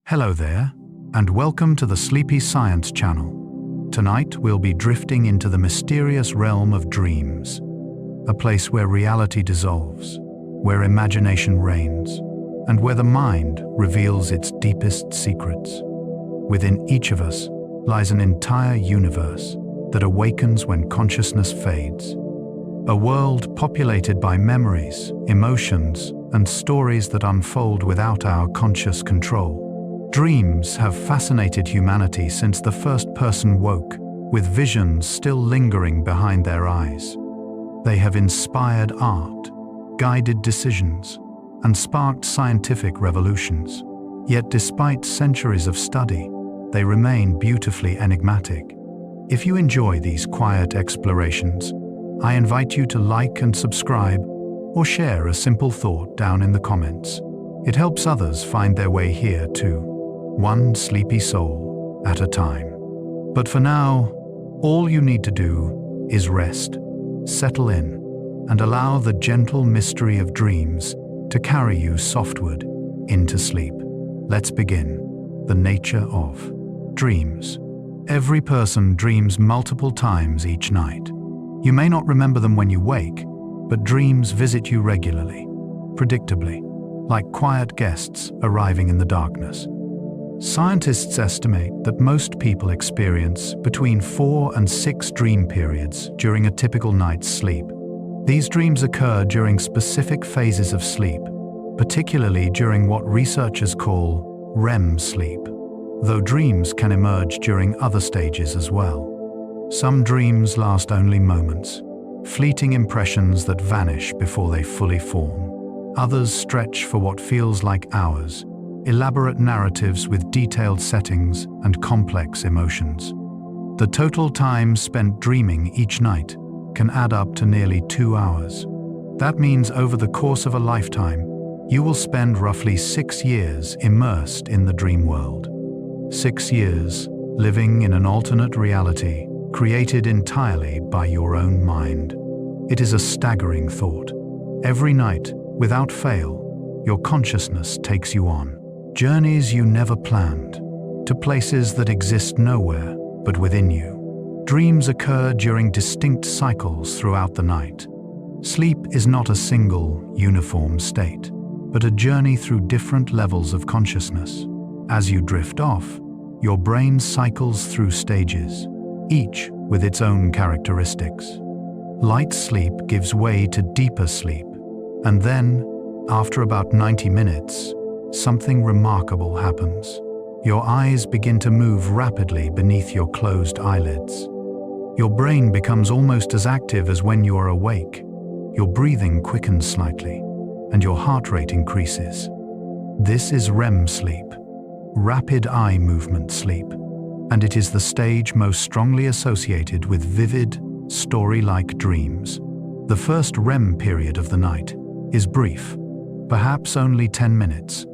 Hello there, and welcome to the Sleepy Science channel. Tonight we'll be drifting into the mysterious realm of dreams, a place where reality dissolves, where imagination reigns, and where the mind reveals its deepest secrets. Within each of us lies an entire universe that awakens when consciousness fades. A world populated by memories, emotions, and stories that unfold without our conscious control. Dreams have fascinated humanity since the first person woke, with visions still lingering behind their eyes. They have inspired art, guided decisions, and sparked scientific revolutions. Yet despite centuries of study, they remain beautifully enigmatic. If you enjoy these quiet explorations, I invite you to like and subscribe, or share a simple thought down in the comments. It helps others find their way here too, one sleepy soul at a time. But for now, all you need to do is rest, settle in, and allow the gentle mystery of dreams to carry you softward into sleep. Let's begin. The nature of dreams. Every person dreams multiple times each night. You may not remember them when you wake, but dreams visit you regularly, predictably, like quiet guests arriving in the darkness. Scientists estimate that most people experience between 4 and 6 dream periods during a typical night's sleep. These dreams occur during specific phases of sleep, particularly during what researchers call REM sleep, though dreams can emerge during other stages as well. Some dreams last only moments, fleeting impressions that vanish before they fully form. Others stretch for what feels like hours, elaborate narratives with detailed settings and complex emotions. The total time spent dreaming each night can add up to nearly 2 hours. That means over the course of a lifetime, you will spend roughly 6 years immersed in the dream world. 6 years living in an alternate reality created entirely by your own mind. It is a staggering thought. Every night, without fail, your consciousness takes you on journeys you never planned, to places that exist nowhere but within you. Dreams occur during distinct cycles throughout the night. Sleep is not a single, uniform state, but a journey through different levels of consciousness. As you drift off, your brain cycles through stages, each with its own characteristics. Light sleep gives way to deeper sleep, and then, after about 90 minutes, something remarkable happens. Your eyes begin to move rapidly beneath your closed eyelids. Your brain becomes almost as active as when you are awake. Your breathing quickens slightly, and your heart rate increases. This is REM sleep, rapid eye movement sleep, and it is the stage most strongly associated with vivid, story-like dreams. The first REM period of the night is brief, perhaps only 10 minutes.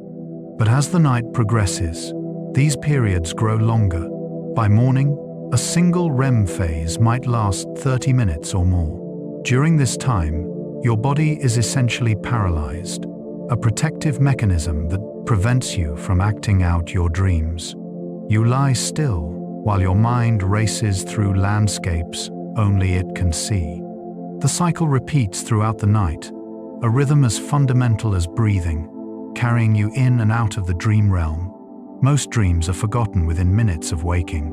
But as the night progresses, these periods grow longer. By morning, a single REM phase might last 30 minutes or more. During this time, your body is essentially paralyzed, a protective mechanism that prevents you from acting out your dreams. You lie still while your mind races through landscapes only it can see. The cycle repeats throughout the night, a rhythm as fundamental as breathing, carrying you in and out of the dream realm. Most dreams are forgotten within minutes of waking.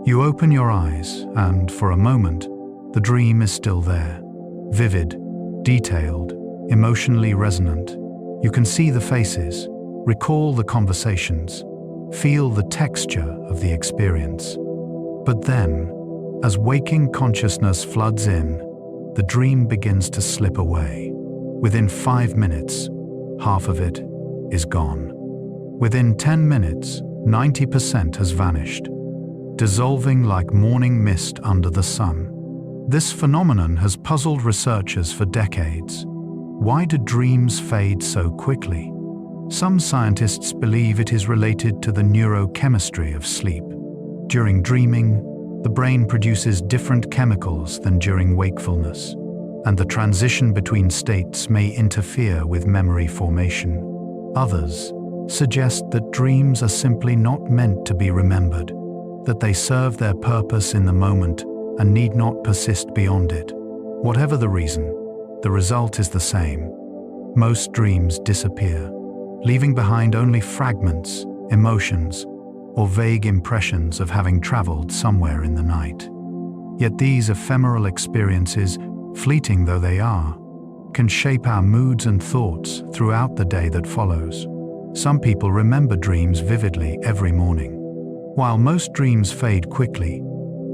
You open your eyes, and for a moment, the dream is still there. Vivid, detailed, emotionally resonant. You can see the faces, recall the conversations, feel the texture of the experience. But then, as waking consciousness floods in, the dream begins to slip away. Within 5 minutes, half of it is gone. Within 10 minutes, 90% has vanished, dissolving like morning mist under the sun. This phenomenon has puzzled researchers for decades. Why do dreams fade so quickly? Some scientists believe it is related to the neurochemistry of sleep. During dreaming, the brain produces different chemicals than during wakefulness, and the transition between states may interfere with memory formation. Others, suggest that dreams are simply not meant to be remembered, that they serve their purpose in the moment and need not persist beyond it. Whatever the reason, the result is the same. Most dreams disappear, leaving behind only fragments, emotions, or vague impressions of having traveled somewhere in the night. Yet these ephemeral experiences, fleeting though they are, can shape our moods and thoughts throughout the day that follows. Some people remember dreams vividly every morning. While most dreams fade quickly,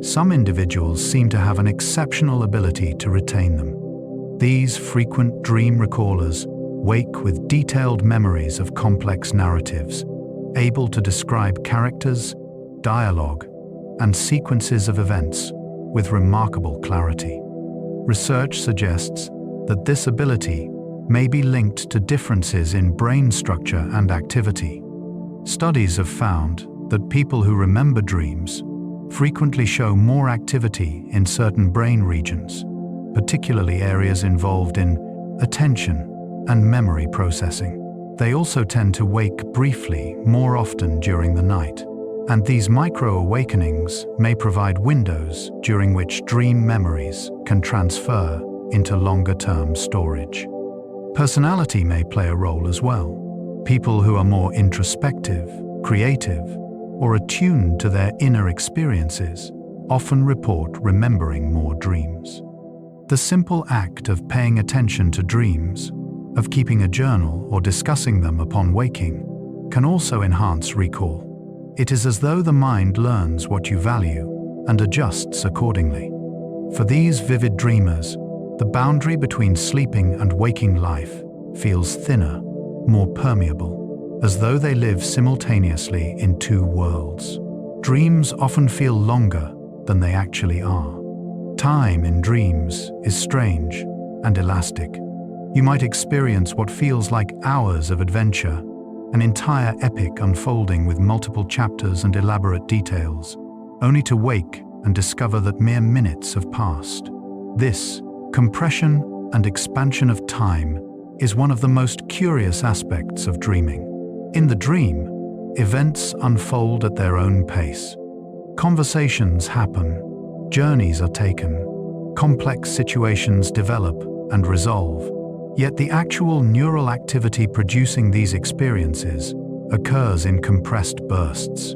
some individuals seem to have an exceptional ability to retain them. These frequent dream recallers wake with detailed memories of complex narratives, able to describe characters, dialogue, and sequences of events with remarkable clarity. Research suggests that this ability may be linked to differences in brain structure and activity. Studies have found that people who remember dreams frequently show more activity in certain brain regions, particularly areas involved in attention and memory processing. They also tend to wake briefly more often during the night, and these micro-awakenings may provide windows during which dream memories can transfer into longer-term storage. Personality may play a role as well. People who are more introspective, creative, or attuned to their inner experiences often report remembering more dreams. The simple act of paying attention to dreams, of keeping a journal or discussing them upon waking, can also enhance recall. It is as though the mind learns what you value and adjusts accordingly. For these vivid dreamers, the boundary between sleeping and waking life feels thinner, more permeable, as though they live simultaneously in two worlds. Dreams often feel longer than they actually are. Time in dreams is strange and elastic. You might experience what feels like hours of adventure, an entire epic unfolding with multiple chapters and elaborate details, only to wake and discover that mere minutes have passed. This compression and expansion of time is one of the most curious aspects of dreaming. In the dream, events unfold at their own pace. Conversations happen, journeys are taken, complex situations develop and resolve. Yet the actual neural activity producing these experiences occurs in compressed bursts.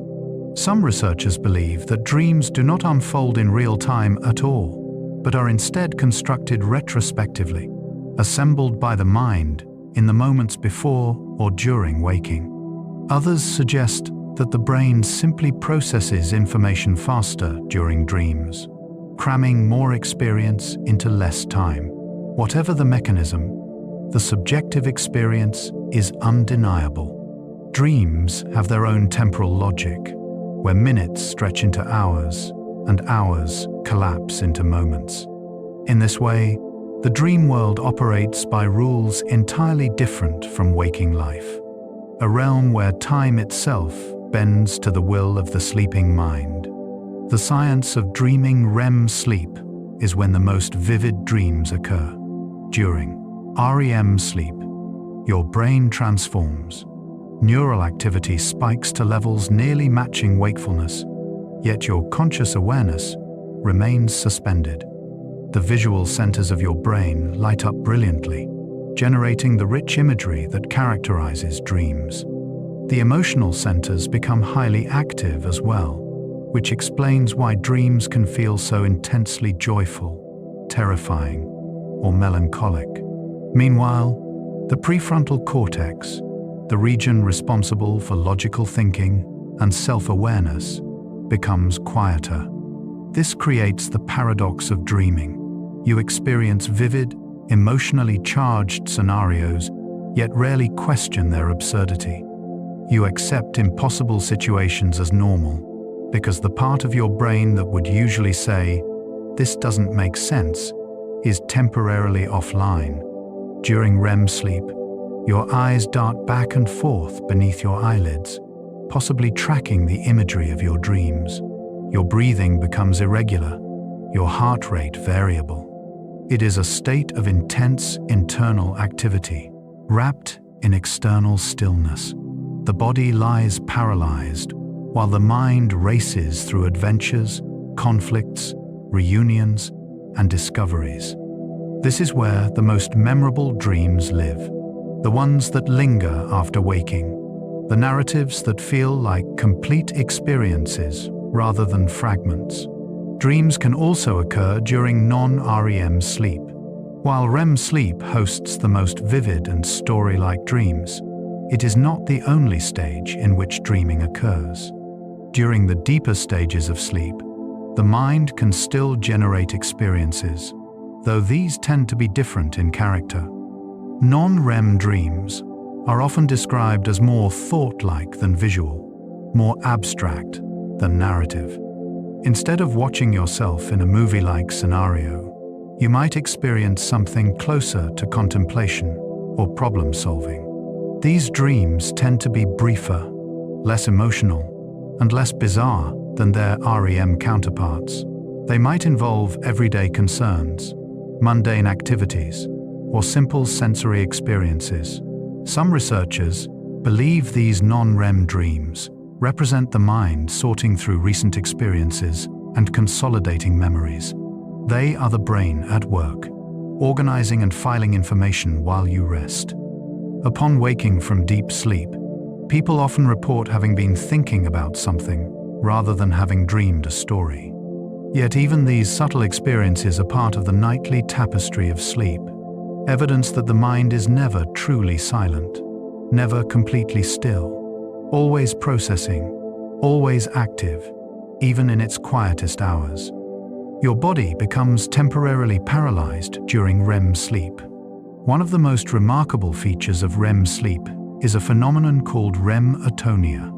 Some researchers believe that dreams do not unfold in real time at all, but are instead constructed retrospectively, assembled by the mind in the moments before or during waking. Others suggest that the brain simply processes information faster during dreams, cramming more experience into less time. Whatever the mechanism, the subjective experience is undeniable. Dreams have their own temporal logic, where minutes stretch into hours and hours collapse into moments. In this way, the dream world operates by rules entirely different from waking life, a realm where time itself bends to the will of the sleeping mind. The science of dreaming REM sleep is when the most vivid dreams occur. During REM sleep, your brain transforms. Neural activity spikes to levels nearly matching wakefulness, yet your conscious awareness remains suspended. The visual centers of your brain light up brilliantly, generating the rich imagery that characterizes dreams. The emotional centers become highly active as well, which explains why dreams can feel so intensely joyful, terrifying, or melancholic. Meanwhile, the prefrontal cortex, the region responsible for logical thinking and self-awareness, becomes quieter. This creates the paradox of dreaming. You experience vivid, emotionally charged scenarios, yet rarely question their absurdity. You accept impossible situations as normal, because the part of your brain that would usually say, "This doesn't make sense," is temporarily offline. During REM sleep, your eyes dart back and forth beneath your eyelids, possibly tracking the imagery of your dreams. Your breathing becomes irregular, your heart rate variable. It is a state of intense internal activity, wrapped in external stillness. the body lies paralyzed, while the mind races through adventures, conflicts, reunions, and discoveries. This is where the most memorable dreams live, the ones that linger after waking, the narratives that feel like complete experiences rather than fragments. Dreams can also occur during non-REM sleep. While REM sleep hosts the most vivid and story-like dreams, it is not the only stage in which dreaming occurs. During the deeper stages of sleep, the mind can still generate experiences, though these tend to be different in character. Non-REM dreams are often described as more thought-like than visual, more abstract than narrative. Instead of watching yourself in a movie-like scenario, you might experience something closer to contemplation or problem-solving. These dreams tend to be briefer, less emotional, and less bizarre than their REM counterparts. They might involve everyday concerns, mundane activities, or simple sensory experiences. Some researchers believe these non-REM dreams represent the mind sorting through recent experiences and consolidating memories. They are the brain at work, organizing and filing information while you rest. Upon waking from deep sleep, people often report having been thinking about something rather than having dreamed a story. Yet even these subtle experiences are part of the nightly tapestry of sleep, evidence that the mind is never truly silent, never completely still, always processing, always active, even in its quietest hours. Your body becomes temporarily paralyzed during REM sleep. One of the most remarkable features of REM sleep is a phenomenon called REM atonia.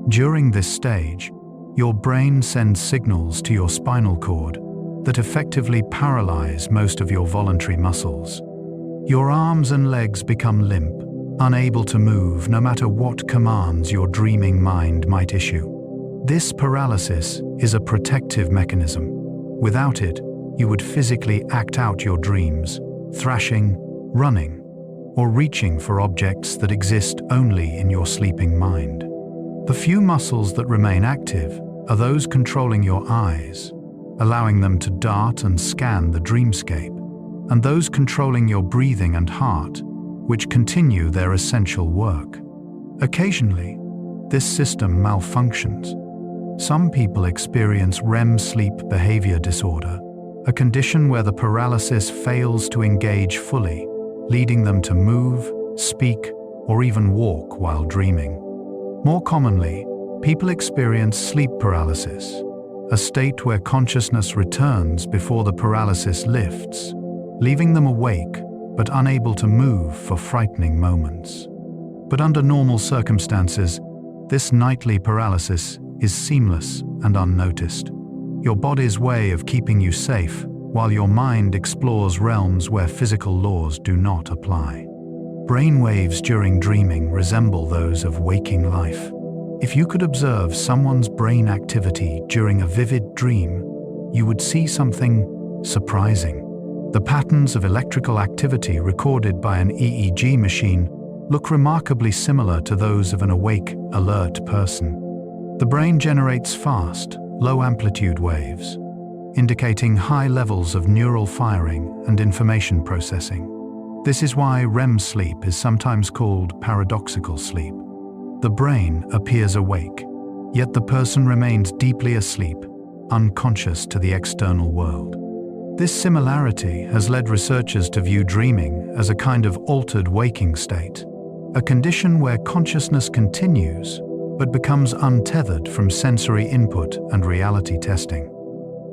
During this stage, your brain sends signals to your spinal cord that effectively paralyze most of your voluntary muscles. Your arms and legs become limp, unable to move no matter what commands your dreaming mind might issue. This paralysis is a protective mechanism. Without it, you would physically act out your dreams, thrashing, running, or reaching for objects that exist only in your sleeping mind. The few muscles that remain active are those controlling your eyes, allowing them to dart and scan the dreamscape, and those controlling your breathing and heart, which continue their essential work. Occasionally, this system malfunctions. Some people experience REM sleep behavior disorder, a condition where the paralysis fails to engage fully, leading them to move, speak, or even walk while dreaming. More commonly, people experience sleep paralysis, a state where consciousness returns before the paralysis lifts, leaving them awake but unable to move for frightening moments. But under normal circumstances, this nightly paralysis is seamless and unnoticed, your body's way of keeping you safe while your mind explores realms where physical laws do not apply. Brainwaves during dreaming resemble those of waking life. If you could observe someone's brain activity during a vivid dream, you would see something surprising. The patterns of electrical activity recorded by an EEG machine look remarkably similar to those of an awake, alert person. The brain generates fast, low-amplitude waves, indicating high levels of neural firing and information processing. This is why REM sleep is sometimes called paradoxical sleep. The brain appears awake, yet the person remains deeply asleep, unconscious to the external world. This similarity has led researchers to view dreaming as a kind of altered waking state, a condition where consciousness continues but becomes untethered from sensory input and reality testing.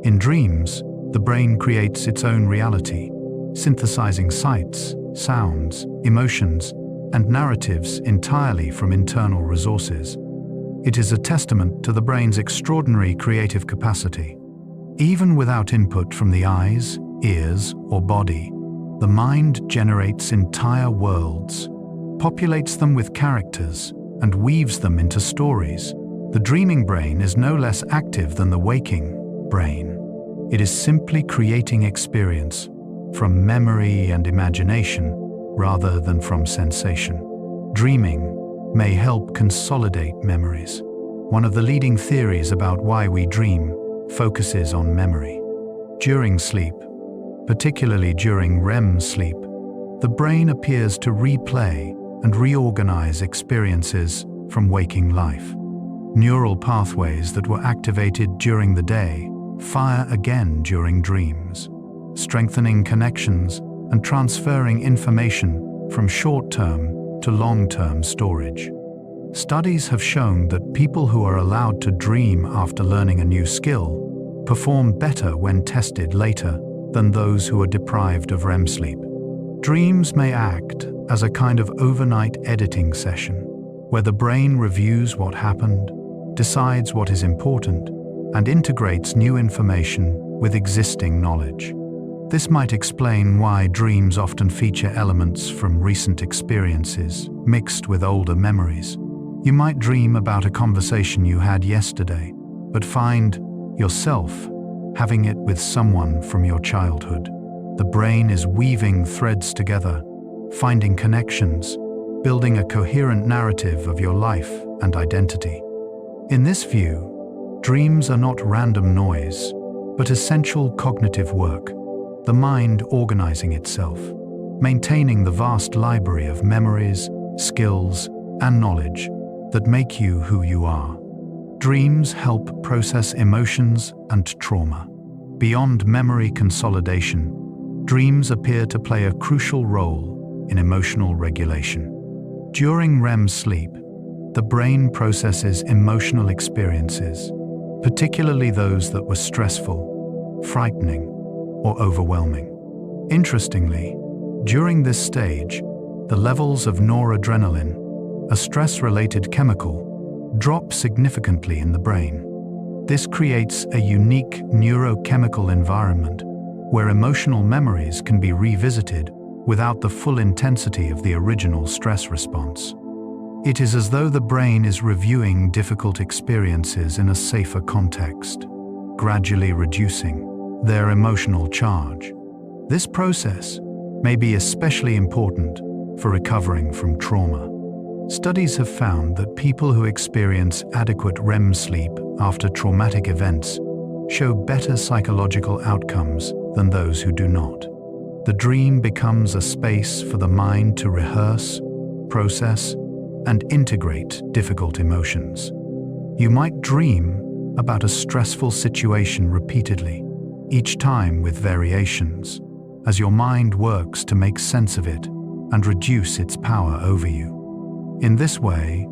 In dreams, the brain creates its own reality, synthesizing sights, sounds, emotions, and narratives entirely from internal resources. It is a testament to the brain's extraordinary creative capacity. Even without input from the eyes, ears, or body, the mind generates entire worlds, populates them with characters, and weaves them into stories. The dreaming brain is no less active than the waking brain. It is simply creating experience from memory and imagination rather than from sensation. Dreaming may help consolidate memories. One of the leading theories about why we dream focuses on memory. During sleep, particularly during REM sleep, the brain appears to replay and reorganize experiences from waking life. Neural pathways that were activated during the day fire again during dreams, strengthening connections and transferring information from short-term to long-term storage. Studies have shown that people who are allowed to dream after learning a new skill perform better when tested later than those who are deprived of REM sleep. Dreams may act as a kind of overnight editing session, where the brain reviews what happened, decides what is important, and integrates new information with existing knowledge. This might explain why dreams often feature elements from recent experiences mixed with older memories. You might dream about a conversation you had yesterday, but find yourself having it with someone from your childhood. The brain is weaving threads together, finding connections, building a coherent narrative of your life and identity. In this view, dreams are not random noise, but essential cognitive work, the mind organizing itself, maintaining the vast library of memories, skills, and knowledge that make you who you are. Dreams help process emotions and trauma. Beyond memory consolidation, dreams appear to play a crucial role in emotional regulation. During REM sleep, the brain processes emotional experiences, particularly those that were stressful, frightening, or overwhelming. Interestingly, during this stage, the levels of noradrenaline, a stress-related chemical, drop significantly in the brain. This creates a unique neurochemical environment where emotional memories can be revisited without the full intensity of the original stress response. It is as though the brain is reviewing difficult experiences in a safer context, gradually reducing their emotional charge. This process may be especially important for recovering from trauma. Studies have found that people who experience adequate REM sleep after traumatic events show better psychological outcomes than those who do not. The dream becomes a space for the mind to rehearse, process, and integrate difficult emotions. You might dream about a stressful situation repeatedly, each time with variations, as your mind works to make sense of it and reduce its power over you. In this way,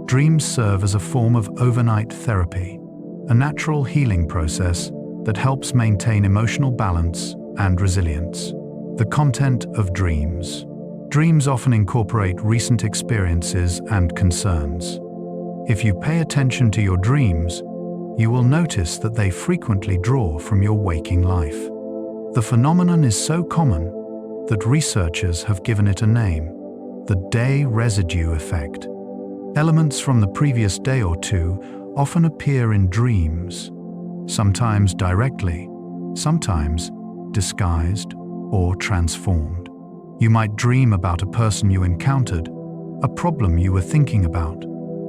dreams serve as a form of overnight therapy, a natural healing process that helps maintain emotional balance and resilience. The content of dreams. Dreams often incorporate recent experiences and concerns. If you pay attention to your dreams, you will notice that they frequently draw from your waking life. The phenomenon is so common that researchers have given it a name: the day residue effect. Elements from the previous day or two often appear in dreams, sometimes directly, sometimes disguised or transformed. You might dream about a person you encountered, a problem you were thinking about,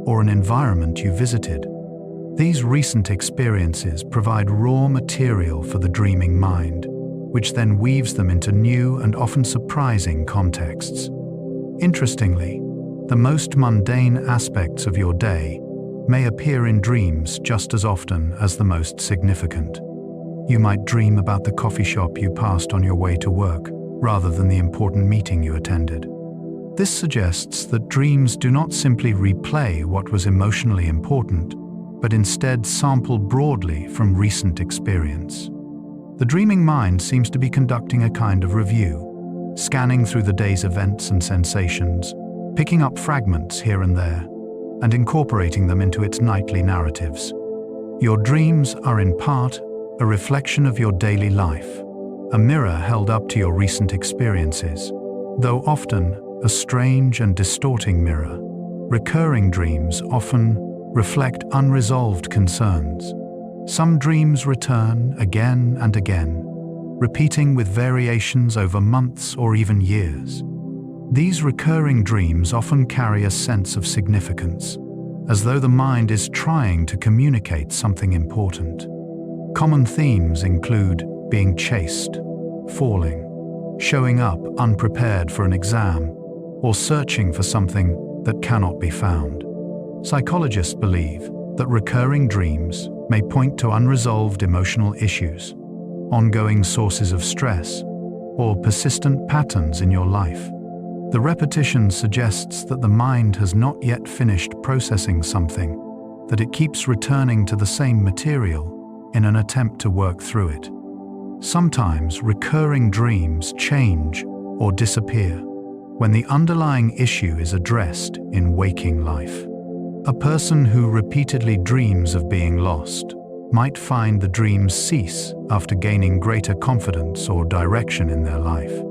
or an environment you visited. These recent experiences provide raw material for the dreaming mind, which then weaves them into new and often surprising contexts. Interestingly, the most mundane aspects of your day may appear in dreams just as often as the most significant. You might dream about the coffee shop you passed on your way to work, rather than the important meeting you attended. This suggests that dreams do not simply replay what was emotionally important, but instead sample broadly from recent experience. The dreaming mind seems to be conducting a kind of review, scanning through the day's events and sensations, picking up fragments here and there, and incorporating them into its nightly narratives. Your dreams are in part a reflection of your daily life, a mirror held up to your recent experiences, though often a strange and distorting mirror. Recurring dreams often reflect unresolved concerns. Some dreams return again and again, repeating with variations over months or even years. These recurring dreams often carry a sense of significance, as though the mind is trying to communicate something important. Common themes include being chased, falling, showing up unprepared for an exam, or searching for something that cannot be found. Psychologists believe that recurring dreams may point to unresolved emotional issues, ongoing sources of stress, or persistent patterns in your life. The repetition suggests that the mind has not yet finished processing something, that it keeps returning to the same material in an attempt to work through it. Sometimes recurring dreams change or disappear when the underlying issue is addressed in waking life. A person who repeatedly dreams of being lost might find the dreams cease after gaining greater confidence or direction in their life.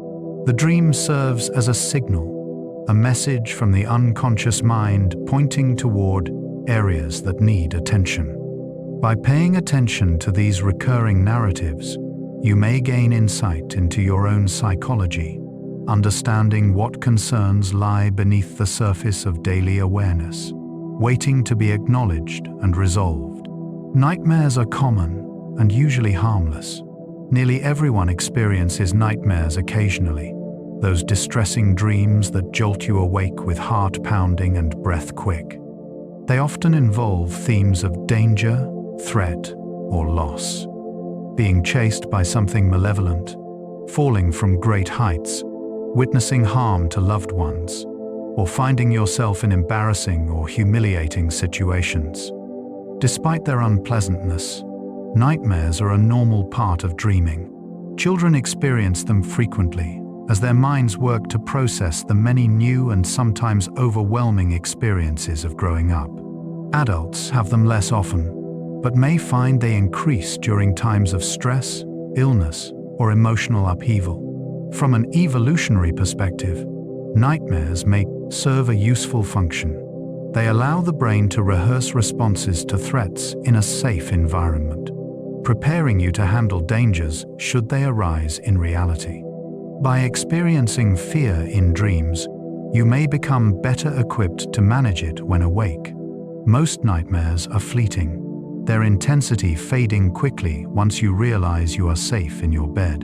The dream serves as a signal, a message from the unconscious mind pointing toward areas that need attention. By paying attention to these recurring narratives, you may gain insight into your own psychology, understanding what concerns lie beneath the surface of daily awareness, waiting to be acknowledged and resolved. Nightmares are common and usually harmless. Nearly everyone experiences nightmares occasionally, those distressing dreams that jolt you awake with heart pounding and breath quick. They often involve themes of danger, threat, or loss. Being chased by something malevolent, falling from great heights, witnessing harm to loved ones, or finding yourself in embarrassing or humiliating situations. Despite their unpleasantness, nightmares are a normal part of dreaming. Children experience them frequently as their minds work to process the many new and sometimes overwhelming experiences of growing up. Adults have them less often, but may find they increase during times of stress, illness, or emotional upheaval. From an evolutionary perspective, nightmares may serve a useful function. They allow the brain to rehearse responses to threats in a safe environment, preparing you to handle dangers should they arise in reality. By experiencing fear in dreams, you may become better equipped to manage it when awake. Most nightmares are fleeting, their intensity fading quickly once you realize you are safe in your bed.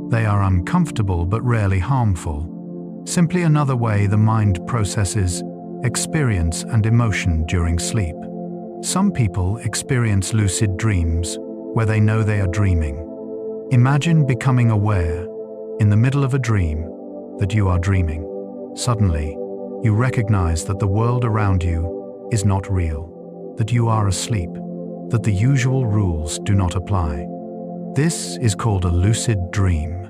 They are uncomfortable but rarely harmful, simply another way the mind processes experience and emotion during sleep. Some people experience lucid dreams where they know they are dreaming. Imagine becoming aware, in the middle of a dream, that you are dreaming. Suddenly, you recognize that the world around you is not real, that you are asleep, that the usual rules do not apply. This is called a lucid dream,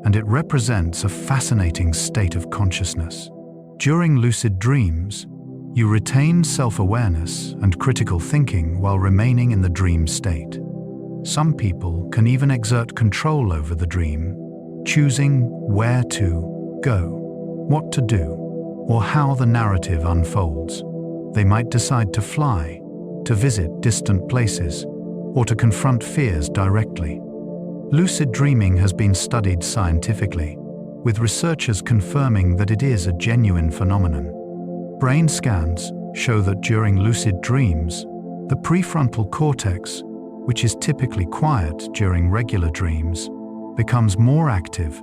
and it represents a fascinating state of consciousness. During lucid dreams, you retain self-awareness and critical thinking while remaining in the dream state. Some people can even exert control over the dream, choosing where to go, what to do, or how the narrative unfolds. They might decide to fly, to visit distant places, or to confront fears directly. Lucid dreaming has been studied scientifically, with researchers confirming that it is a genuine phenomenon. Brain scans show that during lucid dreams, the prefrontal cortex, which is typically quiet during regular dreams, becomes more active,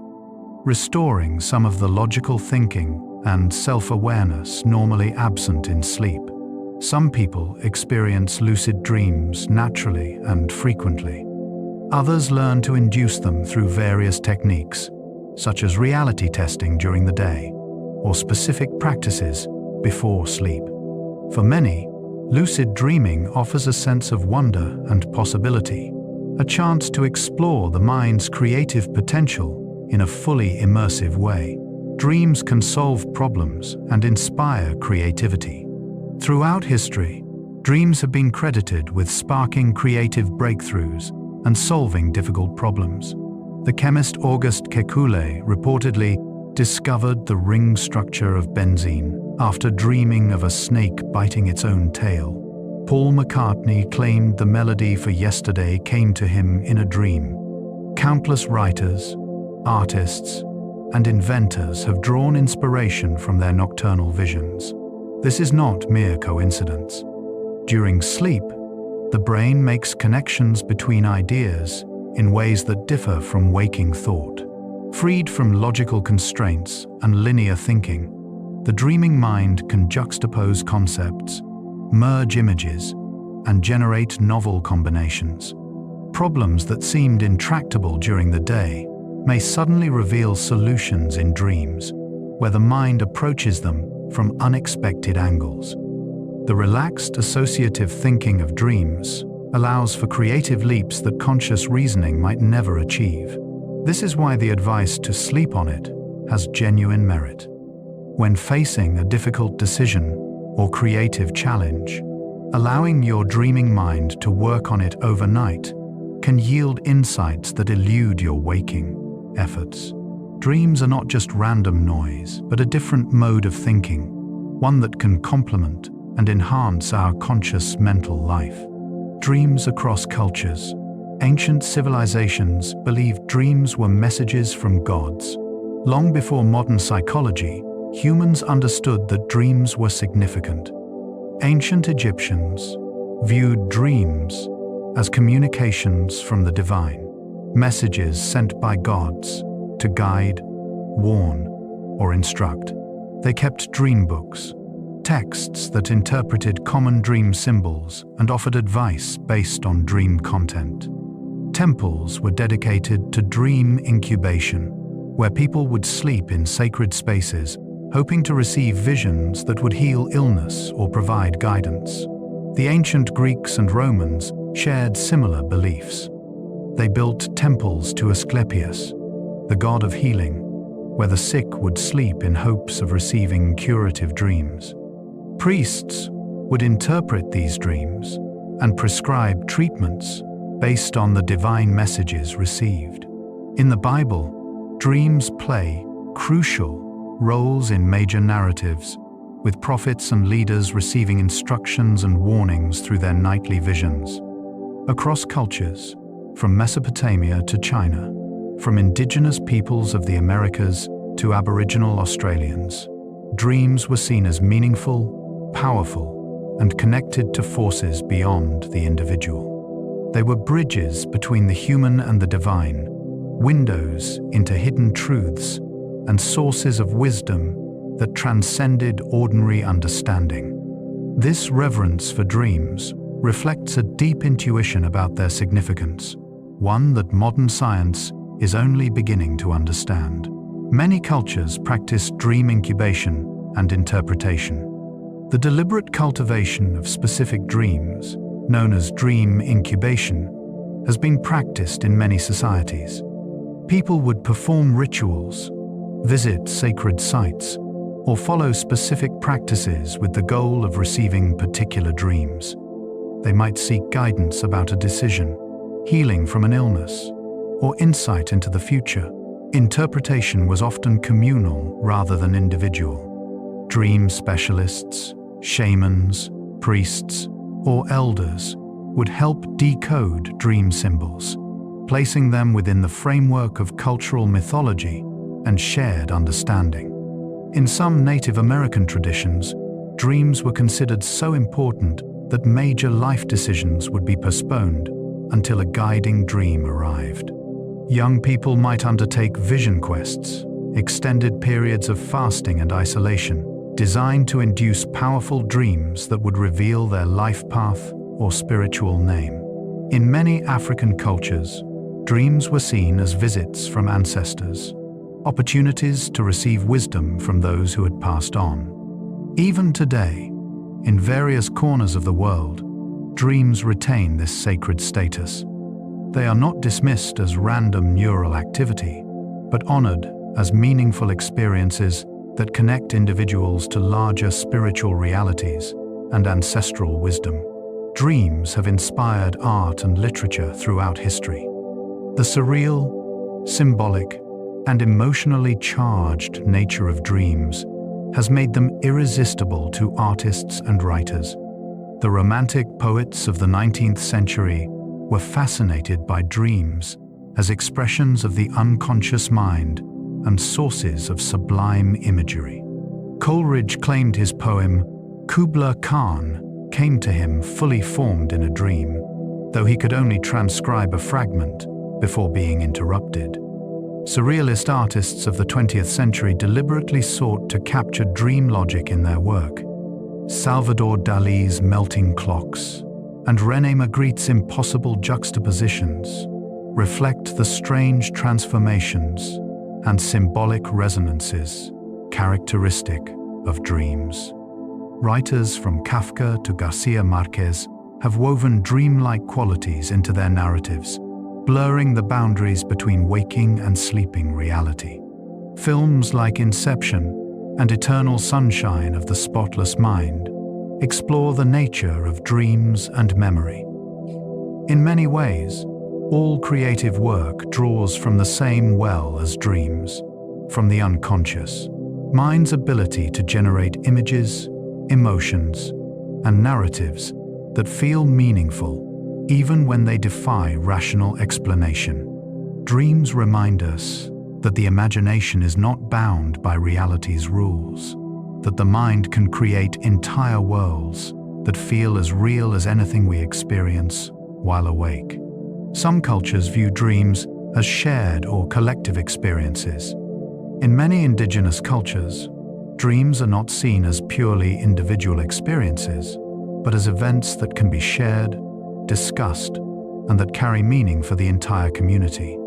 restoring some of the logical thinking and self-awareness normally absent in sleep. Some people experience lucid dreams naturally and frequently. Others learn to induce them through various techniques, such as reality testing during the day, or specific practices before sleep. For many, lucid dreaming offers a sense of wonder and possibility, a chance to explore the mind's creative potential in a fully immersive way. Dreams can solve problems and inspire creativity. Throughout history, dreams have been credited with sparking creative breakthroughs and solving difficult problems. The chemist Auguste Kekule reportedly discovered the ring structure of benzene after dreaming of a snake biting its own tail. Paul McCartney claimed the melody for Yesterday came to him in a dream. Countless writers, artists, and inventors have drawn inspiration from their nocturnal visions. This is not mere coincidence. During sleep, the brain makes connections between ideas in ways that differ from waking thought. Freed from logical constraints and linear thinking, the dreaming mind can juxtapose concepts, merge images, and generate novel combinations. Problems that seemed intractable during the day may suddenly reveal solutions in dreams, where the mind approaches them from unexpected angles. The relaxed associative thinking of dreams allows for creative leaps that conscious reasoning might never achieve. This is why the advice to sleep on it has genuine merit. When facing a difficult decision or creative challenge, allowing your dreaming mind to work on it overnight can yield insights that elude your waking efforts. Dreams are not just random noise, but a different mode of thinking, one that can complement and enhance our conscious mental life. Dreams across cultures. Ancient civilizations believed dreams were messages from gods. Long before modern psychology, humans understood that dreams were significant. Ancient Egyptians viewed dreams as communications from the divine, messages sent by gods to guide, warn, or instruct. They kept dream books, texts that interpreted common dream symbols and offered advice based on dream content. Temples were dedicated to dream incubation, where people would sleep in sacred spaces, hoping to receive visions that would heal illness or provide guidance. The ancient Greeks and Romans shared similar beliefs. They built temples to Asclepius, the god of healing, where the sick would sleep in hopes of receiving curative dreams. Priests would interpret these dreams and prescribe treatments based on the divine messages received. In the Bible, dreams play crucial roles in major narratives, with prophets and leaders receiving instructions and warnings through their nightly visions. Across cultures, from Mesopotamia to China, from indigenous peoples of the Americas to Aboriginal Australians, dreams were seen as meaningful, powerful, and connected to forces beyond the individual. They were bridges between the human and the divine, windows into hidden truths, and sources of wisdom that transcended ordinary understanding. This reverence for dreams reflects a deep intuition about their significance, one that modern science is only beginning to understand. Many cultures practice dream incubation and interpretation. The deliberate cultivation of specific dreams, known as dream incubation, has been practiced in many societies. People would perform rituals, visit sacred sites, or follow specific practices with the goal of receiving particular dreams. They might seek guidance about a decision, healing from an illness, or insight into the future. Interpretation was often communal rather than individual. Dream specialists, shamans, priests, or elders would help decode dream symbols, placing them within the framework of cultural mythology and shared understanding. In some Native American traditions, dreams were considered so important that major life decisions would be postponed until a guiding dream arrived. Young people might undertake vision quests, extended periods of fasting and isolation, designed to induce powerful dreams that would reveal their life path or spiritual name. In many African cultures, dreams were seen as visits from ancestors, opportunities to receive wisdom from those who had passed on. Even today, in various corners of the world, dreams retain this sacred status. They are not dismissed as random neural activity, but honored as meaningful experiences that connect individuals to larger spiritual realities and ancestral wisdom. Dreams have inspired art and literature throughout history. The surreal, symbolic, and emotionally charged nature of dreams has made them irresistible to artists and writers. The Romantic poets of the 19th century were fascinated by dreams as expressions of the unconscious mind and sources of sublime imagery. Coleridge claimed his poem Kubla Khan came to him fully formed in a dream, though he could only transcribe a fragment before being interrupted. Surrealist artists of the 20th century deliberately sought to capture dream logic in their work. Salvador Dali's melting clocks and René Magritte's impossible juxtapositions reflect the strange transformations and symbolic resonances characteristic of dreams. Writers from Kafka to Garcia Marquez have woven dreamlike qualities into their narratives, blurring the boundaries between waking and sleeping reality. Films like Inception and Eternal Sunshine of the Spotless Mind explore the nature of dreams and memory. In many ways, all creative work draws from the same well as dreams, from the unconscious. Mind's ability to generate images, emotions, and narratives that feel meaningful, even when they defy rational explanation. Dreams remind us that the imagination is not bound by reality's rules, that the mind can create entire worlds that feel as real as anything we experience while awake. Some cultures view dreams as shared or collective experiences. In many indigenous cultures, dreams are not seen as purely individual experiences, but as events that can be shared, discussed, and that carry meaning for the entire community.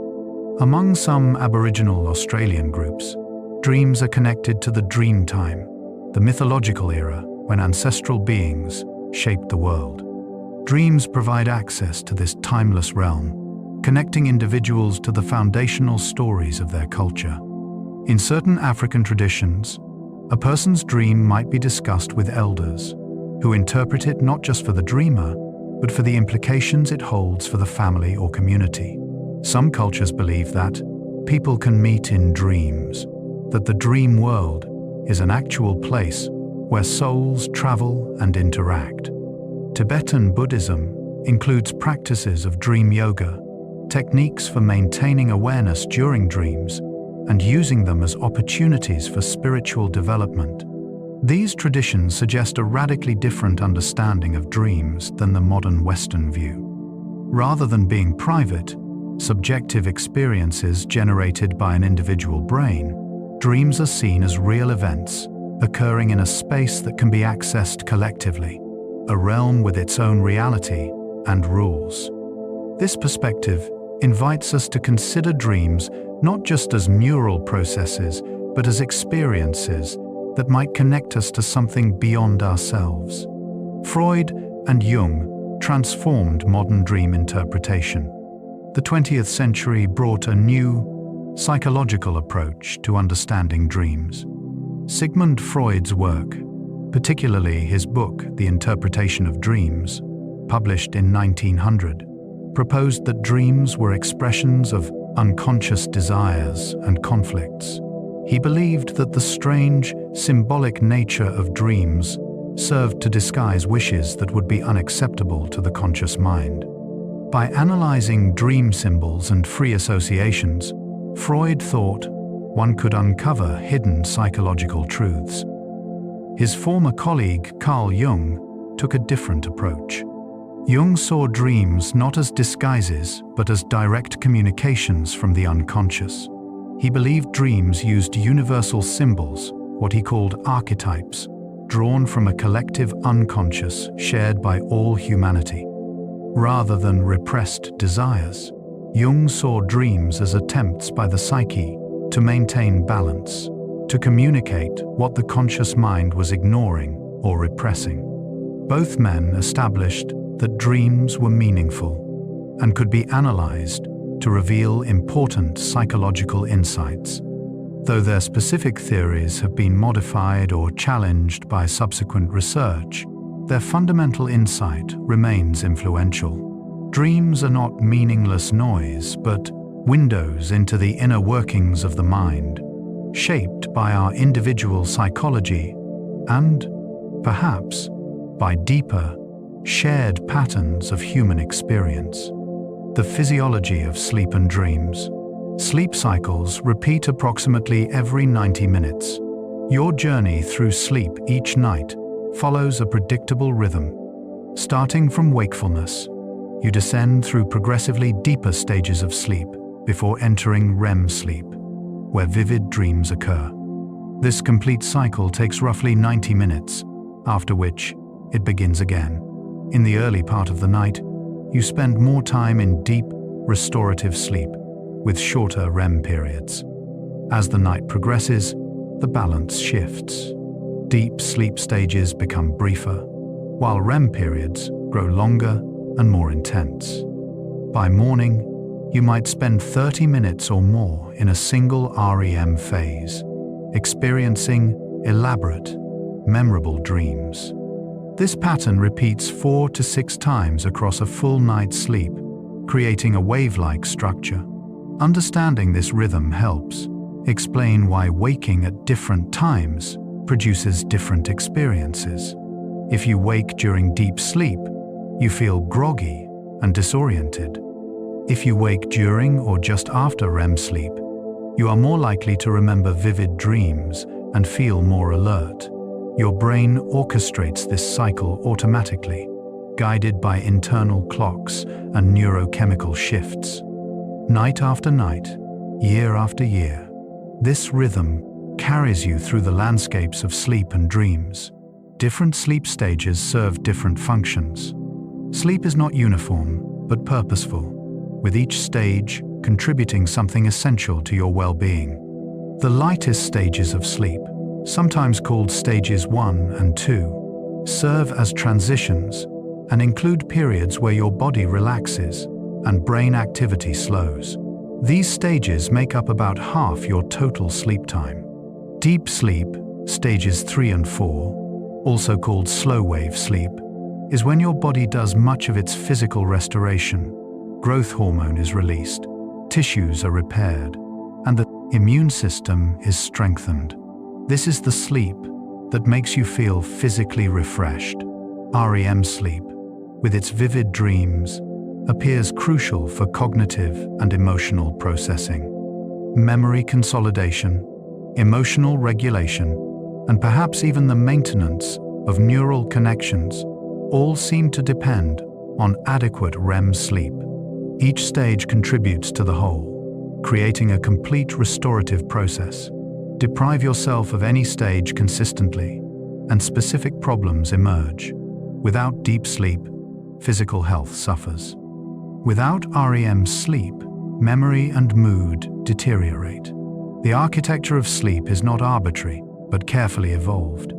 Among some Aboriginal Australian groups, dreams are connected to the dream time, the mythological era when ancestral beings shaped the world. Dreams provide access to this timeless realm, connecting individuals to the foundational stories of their culture. In certain African traditions, a person's dream might be discussed with elders, who interpret it not just for the dreamer, but for the implications it holds for the family or community. Some cultures believe that people can meet in dreams, that the dream world is an actual place where souls travel and interact. Tibetan Buddhism includes practices of dream yoga, techniques for maintaining awareness during dreams, and using them as opportunities for spiritual development. These traditions suggest a radically different understanding of dreams than the modern Western view. Rather than being private, subjective experiences generated by an individual brain, dreams are seen as real events occurring in a space that can be accessed collectively, a realm with its own reality and rules. This perspective invites us to consider dreams not just as neural processes, but as experiences that might connect us to something beyond ourselves. Freud and Jung transformed modern dream interpretation. The 20th century brought a new, psychological approach to understanding dreams. Sigmund Freud's work, particularly his book The Interpretation of Dreams, published in 1900, proposed that dreams were expressions of unconscious desires and conflicts. He believed that the strange, symbolic nature of dreams served to disguise wishes that would be unacceptable to the conscious mind. By analyzing dream symbols and free associations, Freud thought one could uncover hidden psychological truths. His former colleague, Carl Jung, took a different approach. Jung saw dreams not as disguises, but as direct communications from the unconscious. He believed dreams used universal symbols, what he called archetypes, drawn from a collective unconscious shared by all humanity. Rather than repressed desires, Jung saw dreams as attempts by the psyche to maintain balance, to communicate what the conscious mind was ignoring or repressing. Both men established that dreams were meaningful and could be analyzed to reveal important psychological insights. Though their specific theories have been modified or challenged by subsequent research, their fundamental insight remains influential. Dreams are not meaningless noise, but windows into the inner workings of the mind, shaped by our individual psychology and, perhaps, by deeper, shared patterns of human experience. The physiology of sleep and dreams. Sleep cycles repeat approximately every 90 minutes. Your journey through sleep each night follows a predictable rhythm. Starting from wakefulness, you descend through progressively deeper stages of sleep before entering REM sleep, where vivid dreams occur. This complete cycle takes roughly 90 minutes, after which it begins again. In the early part of the night, you spend more time in deep, restorative sleep, with shorter REM periods. As the night progresses, the balance shifts. Deep sleep stages become briefer, while REM periods grow longer and more intense. By morning, you might spend 30 minutes or more in a single REM phase, experiencing elaborate, memorable dreams. This pattern repeats 4 to 6 times across a full night's sleep, creating a wave-like structure. Understanding this rhythm helps explain why waking at different times produces different experiences. If you wake during deep sleep, you feel groggy and disoriented. If you wake during or just after REM sleep, you are more likely to remember vivid dreams and feel more alert. Your brain orchestrates this cycle automatically, guided by internal clocks and neurochemical shifts. Night after night, year after year, this rhythm carries you through the landscapes of sleep and dreams. Different sleep stages serve different functions. Sleep is not uniform, but purposeful, with each stage contributing something essential to your well-being. The lightest stages of sleep, sometimes called stages 1 and 2, serve as transitions and include periods where your body relaxes and brain activity slows. These stages make up about half your total sleep time. Deep sleep, stages 3 and 4, also called slow-wave sleep, is when your body does much of its physical restoration. Growth hormone is released, tissues are repaired, and the immune system is strengthened. This is the sleep that makes you feel physically refreshed. REM sleep, with its vivid dreams, appears crucial for cognitive and emotional processing. Memory consolidation, emotional regulation, and perhaps even the maintenance of neural connections all seem to depend on adequate REM sleep. Each stage contributes to the whole, creating a complete restorative process. Deprive yourself of any stage consistently, and specific problems emerge. Without deep sleep, physical health suffers. Without REM sleep, memory and mood deteriorate. The architecture of sleep is not arbitrary, but carefully evolved.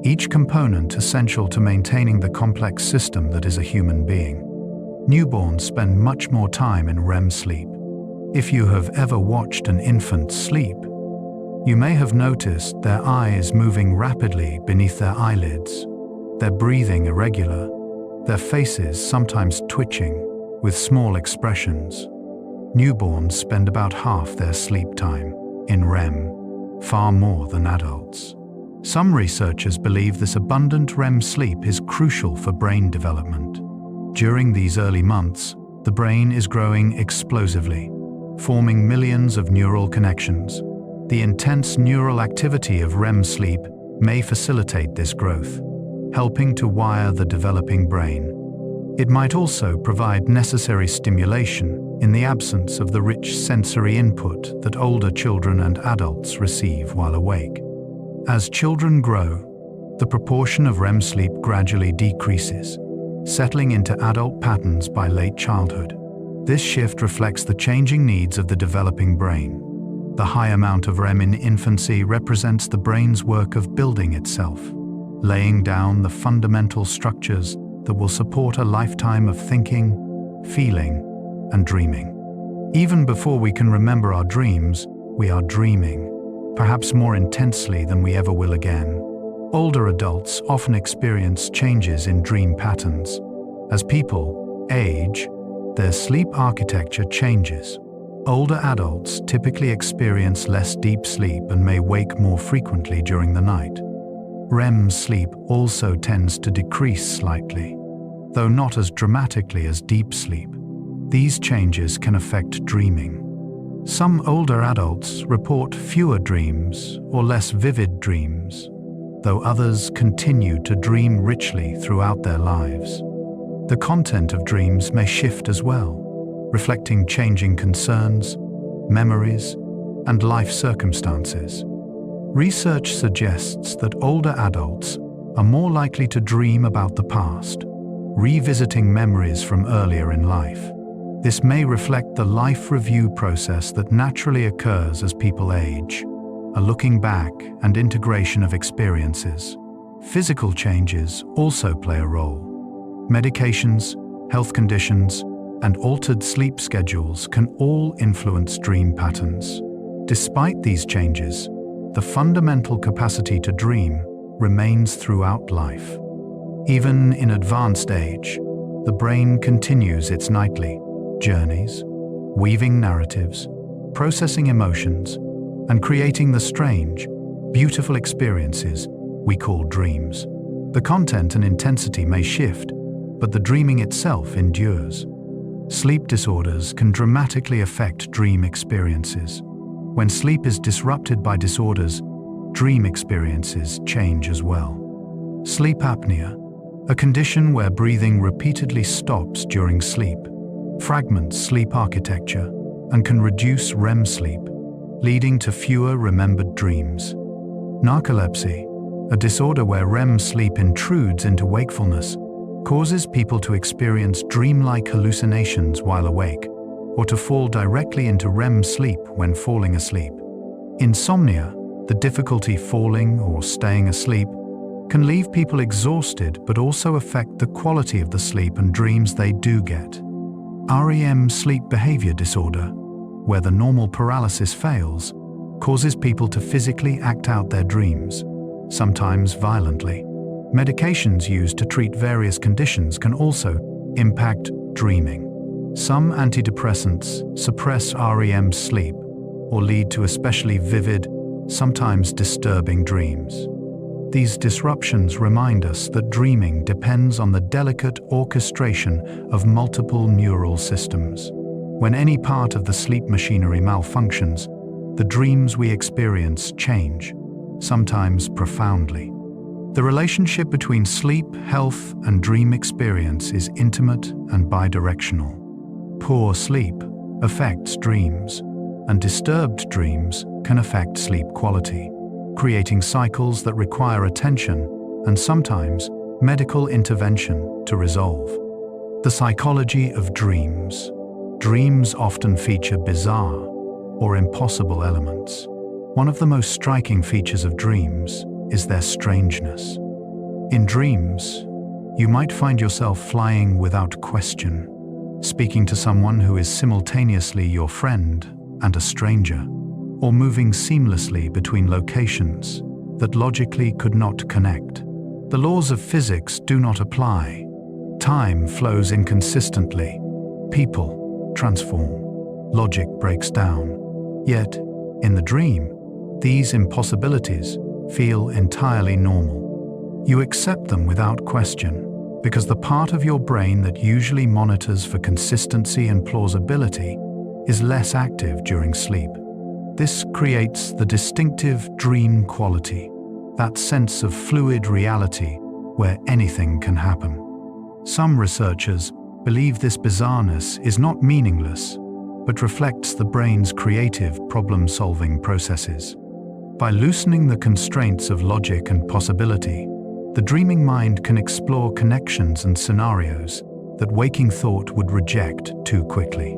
Each component essential to maintaining the complex system that is a human being. Newborns spend much more time in REM sleep. If you have ever watched an infant sleep, you may have noticed their eyes moving rapidly beneath their eyelids, their breathing irregular, their faces sometimes twitching with small expressions. Newborns spend about half their sleep time in REM, far more than adults. Some researchers believe this abundant REM sleep is crucial for brain development. During these early months, the brain is growing explosively, forming millions of neural connections. The intense neural activity of REM sleep may facilitate this growth, helping to wire the developing brain. It might also provide necessary stimulation in the absence of the rich sensory input that older children and adults receive while awake. As children grow, the proportion of REM sleep gradually decreases, settling into adult patterns by late childhood. This shift reflects the changing needs of the developing brain. The high amount of REM in infancy represents the brain's work of building itself, laying down the fundamental structures that will support a lifetime of thinking, feeling, and dreaming. Even before we can remember our dreams, we are dreaming, perhaps more intensely than we ever will again. Older adults often experience changes in dream patterns. As people age, their sleep architecture changes. Older adults typically experience less deep sleep and may wake more frequently during the night. REM sleep also tends to decrease slightly, though not as dramatically as deep sleep. These changes can affect dreaming. Some older adults report fewer dreams or less vivid dreams, though others continue to dream richly throughout their lives. The content of dreams may shift as well, reflecting changing concerns, memories, and life circumstances. Research suggests that older adults are more likely to dream about the past, revisiting memories from earlier in life. This may reflect the life review process that naturally occurs as people age, a looking back and integration of experiences. Physical changes also play a role. Medications, health conditions, and altered sleep schedules can all influence dream patterns. Despite these changes, the fundamental capacity to dream remains throughout life. Even in advanced age, the brain continues its nightly journeys, weaving narratives, processing emotions, and creating the strange, beautiful experiences we call dreams. The content and intensity may shift, but the dreaming itself endures. Sleep disorders can dramatically affect dream experiences. When sleep is disrupted by disorders, dream experiences change as well. Sleep apnea, a condition where breathing repeatedly stops during sleep, fragments sleep architecture and can reduce REM sleep, leading to fewer remembered dreams. Narcolepsy, a disorder where REM sleep intrudes into wakefulness, causes people to experience dreamlike hallucinations while awake, or to fall directly into REM sleep when falling asleep. Insomnia, the difficulty falling or staying asleep, can leave people exhausted but also affect the quality of the sleep and dreams they do get. REM sleep behavior disorder, where the normal paralysis fails, causes people to physically act out their dreams, sometimes violently. Medications used to treat various conditions can also impact dreaming. Some antidepressants suppress REM sleep or lead to especially vivid, sometimes disturbing dreams. These disruptions remind us that dreaming depends on the delicate orchestration of multiple neural systems. When any part of the sleep machinery malfunctions, the dreams we experience change, sometimes profoundly. The relationship between sleep, health, and dream experience is intimate and bidirectional. Poor sleep affects dreams, and disturbed dreams can affect sleep quality, creating cycles that require attention and sometimes medical intervention to resolve. The psychology of dreams. Dreams often feature bizarre or impossible elements. One of the most striking features of dreams is their strangeness. In dreams, you might find yourself flying without question, speaking to someone who is simultaneously your friend and a stranger, or moving seamlessly between locations that logically could not connect. The laws of physics do not apply. Time flows inconsistently. People transform. Logic breaks down. Yet, in the dream, these impossibilities feel entirely normal. You accept them without question, because the part of your brain that usually monitors for consistency and plausibility is less active during sleep. This creates the distinctive dream quality, that sense of fluid reality where anything can happen. Some researchers believe this bizarreness is not meaningless, but reflects the brain's creative problem-solving processes. By loosening the constraints of logic and possibility, the dreaming mind can explore connections and scenarios that waking thought would reject too quickly.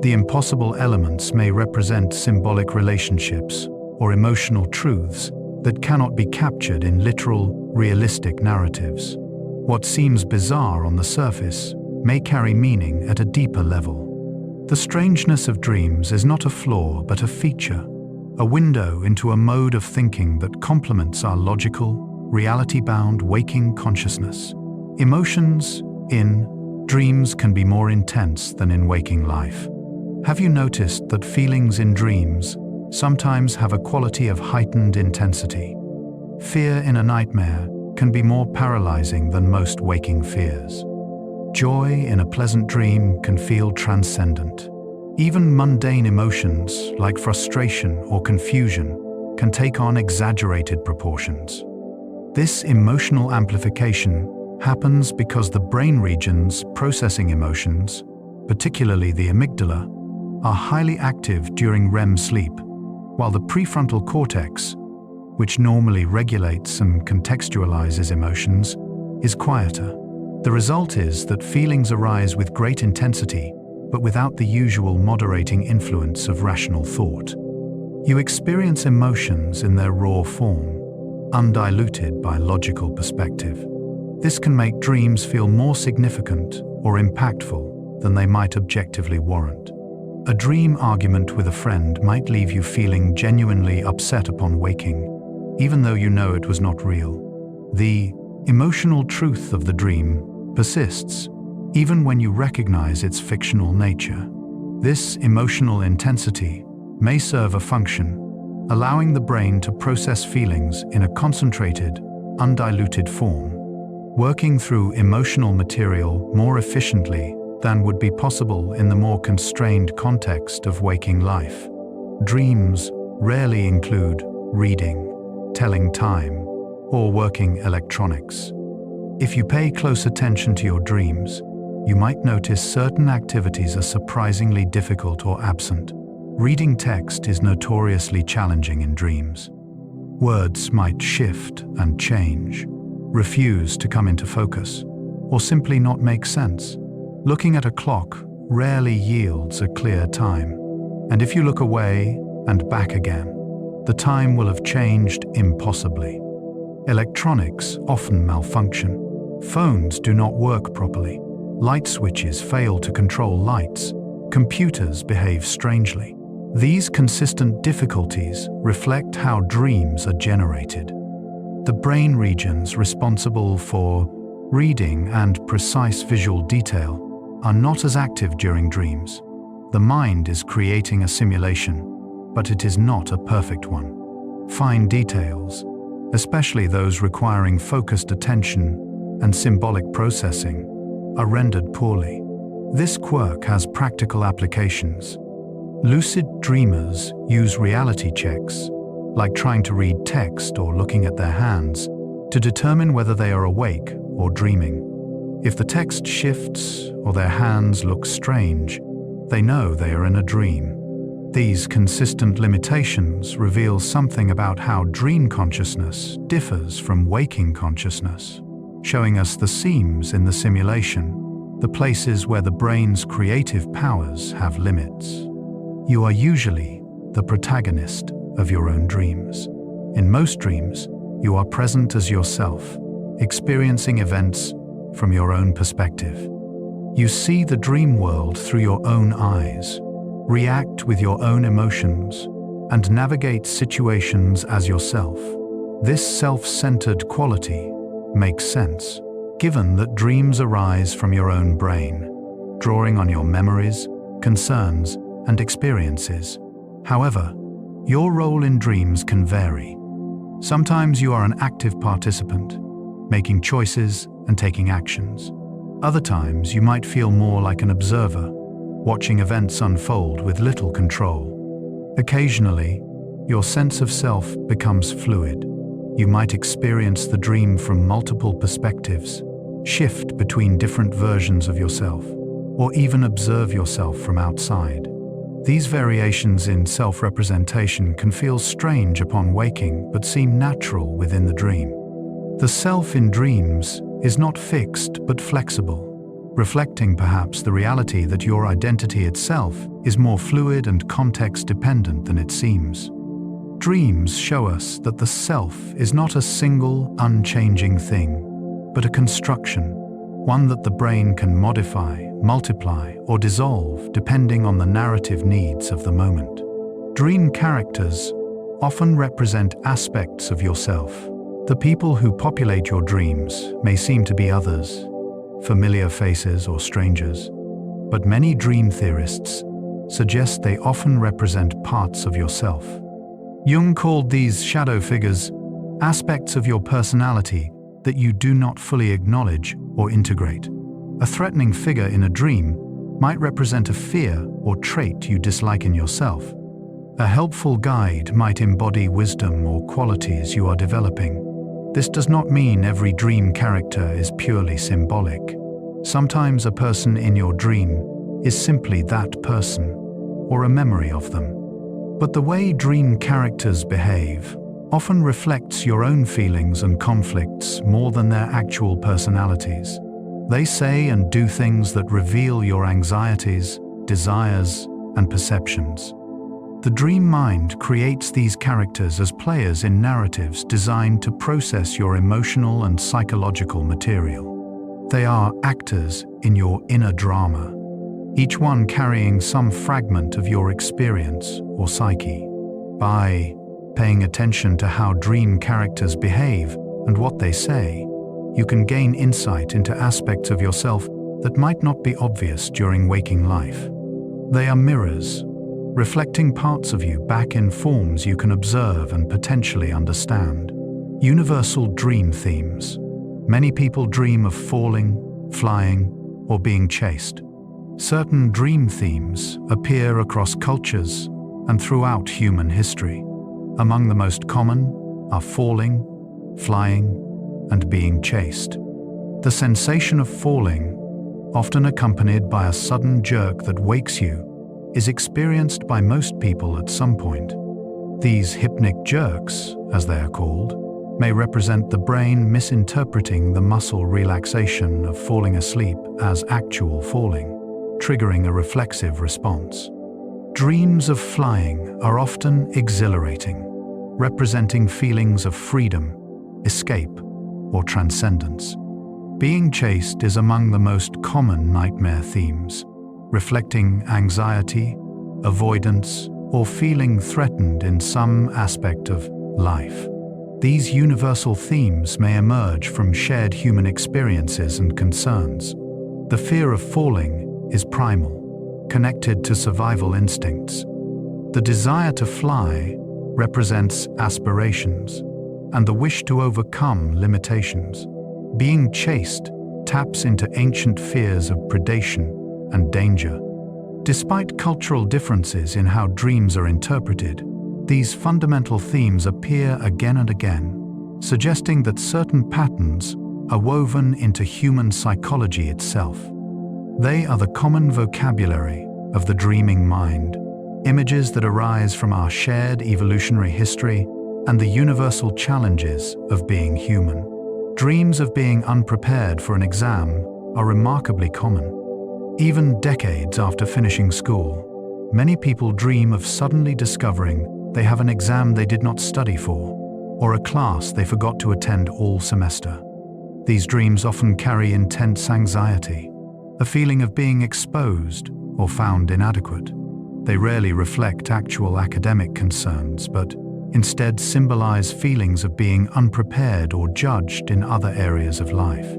The impossible elements may represent symbolic relationships or emotional truths that cannot be captured in literal, realistic narratives. What seems bizarre on the surface may carry meaning at a deeper level. The strangeness of dreams is not a flaw but a feature, a window into a mode of thinking that complements our logical, reality-bound waking consciousness. Emotions in dreams can be more intense than in waking life. Have you noticed that feelings in dreams sometimes have a quality of heightened intensity? Fear in a nightmare can be more paralyzing than most waking fears. Joy in a pleasant dream can feel transcendent. Even mundane emotions like frustration or confusion can take on exaggerated proportions. This emotional amplification happens because the brain regions processing emotions, particularly the amygdala, are highly active during REM sleep, while the prefrontal cortex, which normally regulates and contextualizes emotions, is quieter. The result is that feelings arise with great intensity, but without the usual moderating influence of rational thought. You experience emotions in their raw form, undiluted by logical perspective. This can make dreams feel more significant or impactful than they might objectively warrant. A dream argument with a friend might leave you feeling genuinely upset upon waking, even though you know it was not real. The emotional truth of the dream persists, even when you recognize its fictional nature. This emotional intensity may serve a function, allowing the brain to process feelings in a concentrated, undiluted form, working through emotional material more efficiently than would be possible in the more constrained context of waking life. Dreams rarely include reading, telling time, or working electronics. If you pay close attention to your dreams, you might notice certain activities are surprisingly difficult or absent. Reading text is notoriously challenging in dreams. Words might shift and change, refuse to come into focus, or simply not make sense. Looking at a clock rarely yields a clear time, and if you look away and back again, the time will have changed impossibly. Electronics often malfunction. Phones do not work properly. Light switches fail to control lights. Computers behave strangely. These consistent difficulties reflect how dreams are generated. The brain regions responsible for reading and precise visual detail are not as active during dreams. The mind is creating a simulation, but it is not a perfect one. Fine details, especially those requiring focused attention and symbolic processing, are rendered poorly. This quirk has practical applications. Lucid dreamers use reality checks, like trying to read text or looking at their hands, to determine whether they are awake or dreaming. If the text shifts or their hands look strange, they know they are in a dream. These consistent limitations reveal something about how dream consciousness differs from waking consciousness, showing us the seams in the simulation, the places where the brain's creative powers have limits. You are usually the protagonist of your own dreams. In most dreams, you are present as yourself, experiencing events from your own perspective. You see the dream world through your own eyes, react with your own emotions, and navigate situations as yourself. This self-centered quality makes sense, given that dreams arise from your own brain, drawing on your memories, concerns, and experiences. However, your role in dreams can vary. Sometimes you are an active participant, making choices and taking actions. Other times you might feel more like an observer, watching events unfold with little control. Occasionally, your sense of self becomes fluid. You might experience the dream from multiple perspectives, shift between different versions of yourself, or even observe yourself from outside. These variations in self-representation can feel strange upon waking but seem natural within the dream. The self in dreams is not fixed but flexible, reflecting perhaps the reality that your identity itself is more fluid and context-dependent than it seems. Dreams show us that the self is not a single, unchanging thing, but a construction, one that the brain can modify, multiply, or dissolve depending on the narrative needs of the moment. Dream characters often represent aspects of yourself. The people who populate your dreams may seem to be others, familiar faces or strangers, but many dream theorists suggest they often represent parts of yourself. Jung called these shadow figures aspects of your personality that you do not fully acknowledge or integrate. A threatening figure in a dream might represent a fear or trait you dislike in yourself. A helpful guide might embody wisdom or qualities you are developing. This does not mean every dream character is purely symbolic. Sometimes a person in your dream is simply that person, or a memory of them. But the way dream characters behave often reflects your own feelings and conflicts more than their actual personalities. They say and do things that reveal your anxieties, desires, and perceptions. The dream mind creates these characters as players in narratives designed to process your emotional and psychological material. They are actors in your inner drama, each one carrying some fragment of your experience or psyche. By paying attention to how dream characters behave and what they say, you can gain insight into aspects of yourself that might not be obvious during waking life. They are mirrors, reflecting parts of you back in forms you can observe and potentially understand. Universal dream themes. Many people dream of falling, flying, or being chased. Certain dream themes appear across cultures and throughout human history. Among the most common are falling, flying, and being chased. The sensation of falling, often accompanied by a sudden jerk that wakes you, is experienced by most people at some point. These hypnic jerks, as they are called, may represent the brain misinterpreting the muscle relaxation of falling asleep as actual falling, triggering a reflexive response. Dreams of flying are often exhilarating, representing feelings of freedom, escape, or transcendence. Being chased is among the most common nightmare themes, reflecting anxiety, avoidance, or feeling threatened in some aspect of life. These universal themes may emerge from shared human experiences and concerns. The fear of falling is primal, connected to survival instincts. The desire to fly represents aspirations and the wish to overcome limitations. Being chased taps into ancient fears of predation and danger. Despite cultural differences in how dreams are interpreted, these fundamental themes appear again and again, suggesting that certain patterns are woven into human psychology itself. They are the common vocabulary of the dreaming mind, images that arise from our shared evolutionary history and the universal challenges of being human. Dreams of being unprepared for an exam are remarkably common. Even decades after finishing school, many people dream of suddenly discovering they have an exam they did not study for, or a class they forgot to attend all semester. These dreams often carry intense anxiety, a feeling of being exposed or found inadequate. They rarely reflect actual academic concerns, but instead symbolize feelings of being unprepared or judged in other areas of life.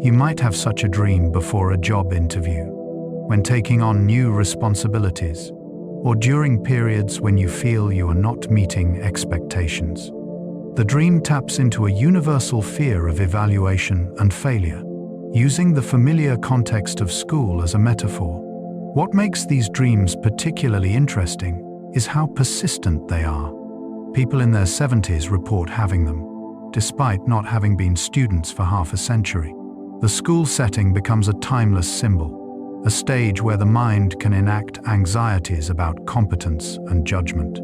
You might have such a dream before a job interview, when taking on new responsibilities, or during periods when you feel you are not meeting expectations. The dream taps into a universal fear of evaluation and failure, using the familiar context of school as a metaphor. What makes these dreams particularly interesting is how persistent they are. People in their 70s report having them, despite not having been students for half a century. The school setting becomes a timeless symbol, a stage where the mind can enact anxieties about competence and judgment.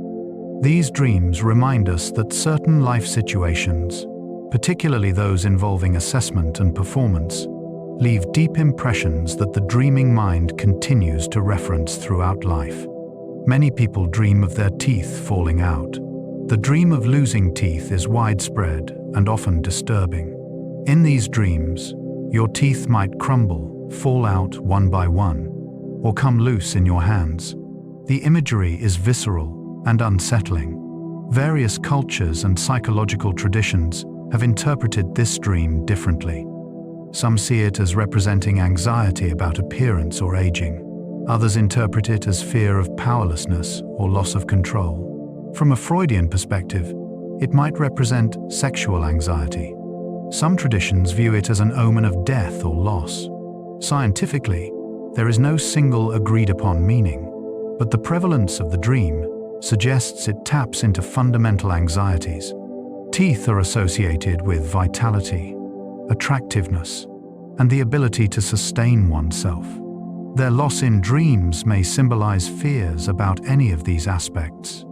These dreams remind us that certain life situations, particularly those involving assessment and performance, leave deep impressions that the dreaming mind continues to reference throughout life. Many people dream of their teeth falling out. The dream of losing teeth is widespread and often disturbing. In these dreams, your teeth might crumble, fall out one by one, or come loose in your hands. The imagery is visceral and unsettling. Various cultures and psychological traditions have interpreted this dream differently. Some see it as representing anxiety about appearance or aging. Others interpret it as fear of powerlessness or loss of control. From a Freudian perspective, it might represent sexual anxiety. Some traditions view it as an omen of death or loss. Scientifically, There is no single agreed-upon meaning, but the prevalence of the dream suggests it taps into fundamental anxieties. Teeth are associated with vitality, attractiveness, and the ability to sustain oneself. Their loss in dreams may symbolize fears about any of these aspects.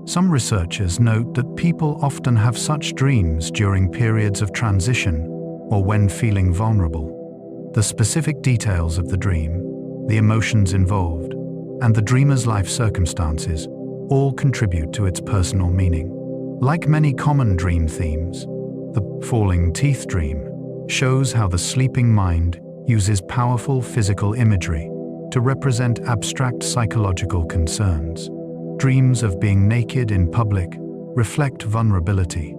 Some researchers note that people often have such dreams during periods of transition or when feeling vulnerable. The specific details of the dream, the emotions involved, and the dreamer's life circumstances all contribute to its personal meaning. Like many common dream themes, the falling teeth dream shows how the sleeping mind uses powerful physical imagery to represent abstract psychological concerns. Dreams of being naked in public reflect vulnerability.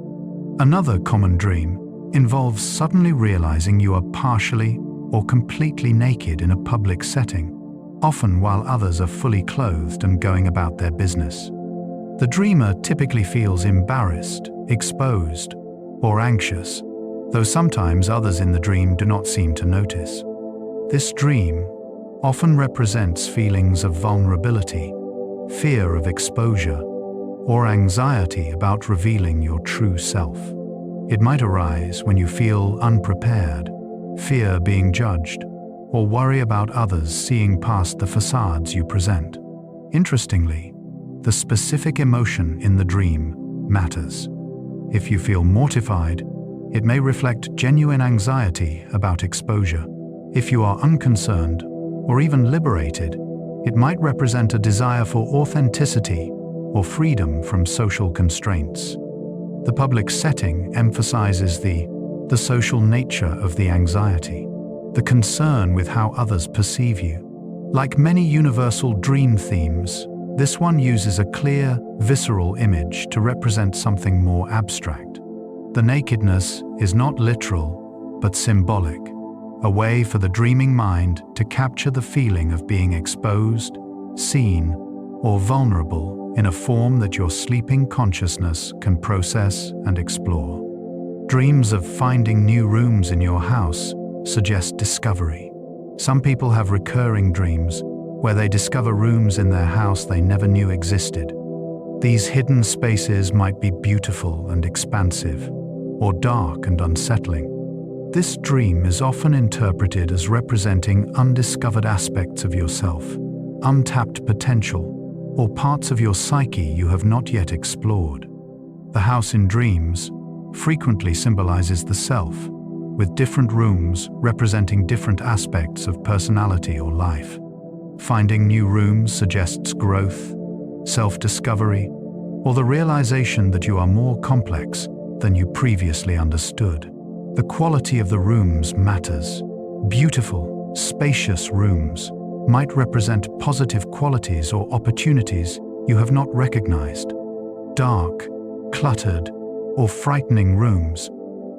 Another common dream involves suddenly realizing you are partially or completely naked in a public setting, often while others are fully clothed and going about their business. The dreamer typically feels embarrassed, exposed, or anxious, though sometimes others in the dream do not seem to notice. This dream often represents feelings of vulnerability, fear of exposure, or anxiety about revealing your true self. It might arise when you feel unprepared, fear being judged, or worry about others seeing past the facades you present. Interestingly, the specific emotion in the dream matters. If you feel mortified, it may reflect genuine anxiety about exposure. If you are unconcerned or even liberated, it might represent a desire for authenticity or freedom from social constraints. The public setting emphasizes the social nature of the anxiety, the concern with how others perceive you. Like many universal dream themes, this one uses a clear, visceral image to represent something more abstract. The nakedness is not literal, but symbolic, a way for the dreaming mind to capture the feeling of being exposed, seen, or vulnerable in a form that your sleeping consciousness can process and explore. Dreams of finding new rooms in your house suggest discovery. Some people have recurring dreams where they discover rooms in their house they never knew existed. These hidden spaces might be beautiful and expansive, or dark and unsettling. This dream is often interpreted as representing undiscovered aspects of yourself, untapped potential, or parts of your psyche you have not yet explored. The house in dreams frequently symbolizes the self, with different rooms representing different aspects of personality or life. Finding new rooms suggests growth, self-discovery, or the realization that you are more complex than you previously understood. The quality of the rooms matters. Beautiful, spacious rooms might represent positive qualities or opportunities you have not recognized. Dark, cluttered, or frightening rooms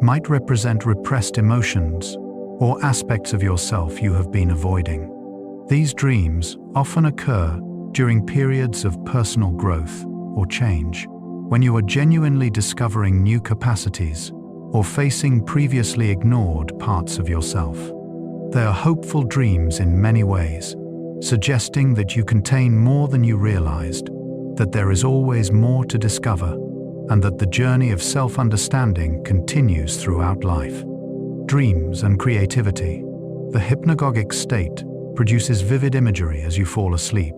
might represent repressed emotions or aspects of yourself you have been avoiding. These dreams often occur during periods of personal growth or change, when you are genuinely discovering new capacities or facing previously ignored parts of yourself. They are hopeful dreams in many ways, suggesting that you contain more than you realized, that there is always more to discover, and that the journey of self-understanding continues throughout life. Dreams and creativity. The hypnagogic state produces vivid imagery as you fall asleep.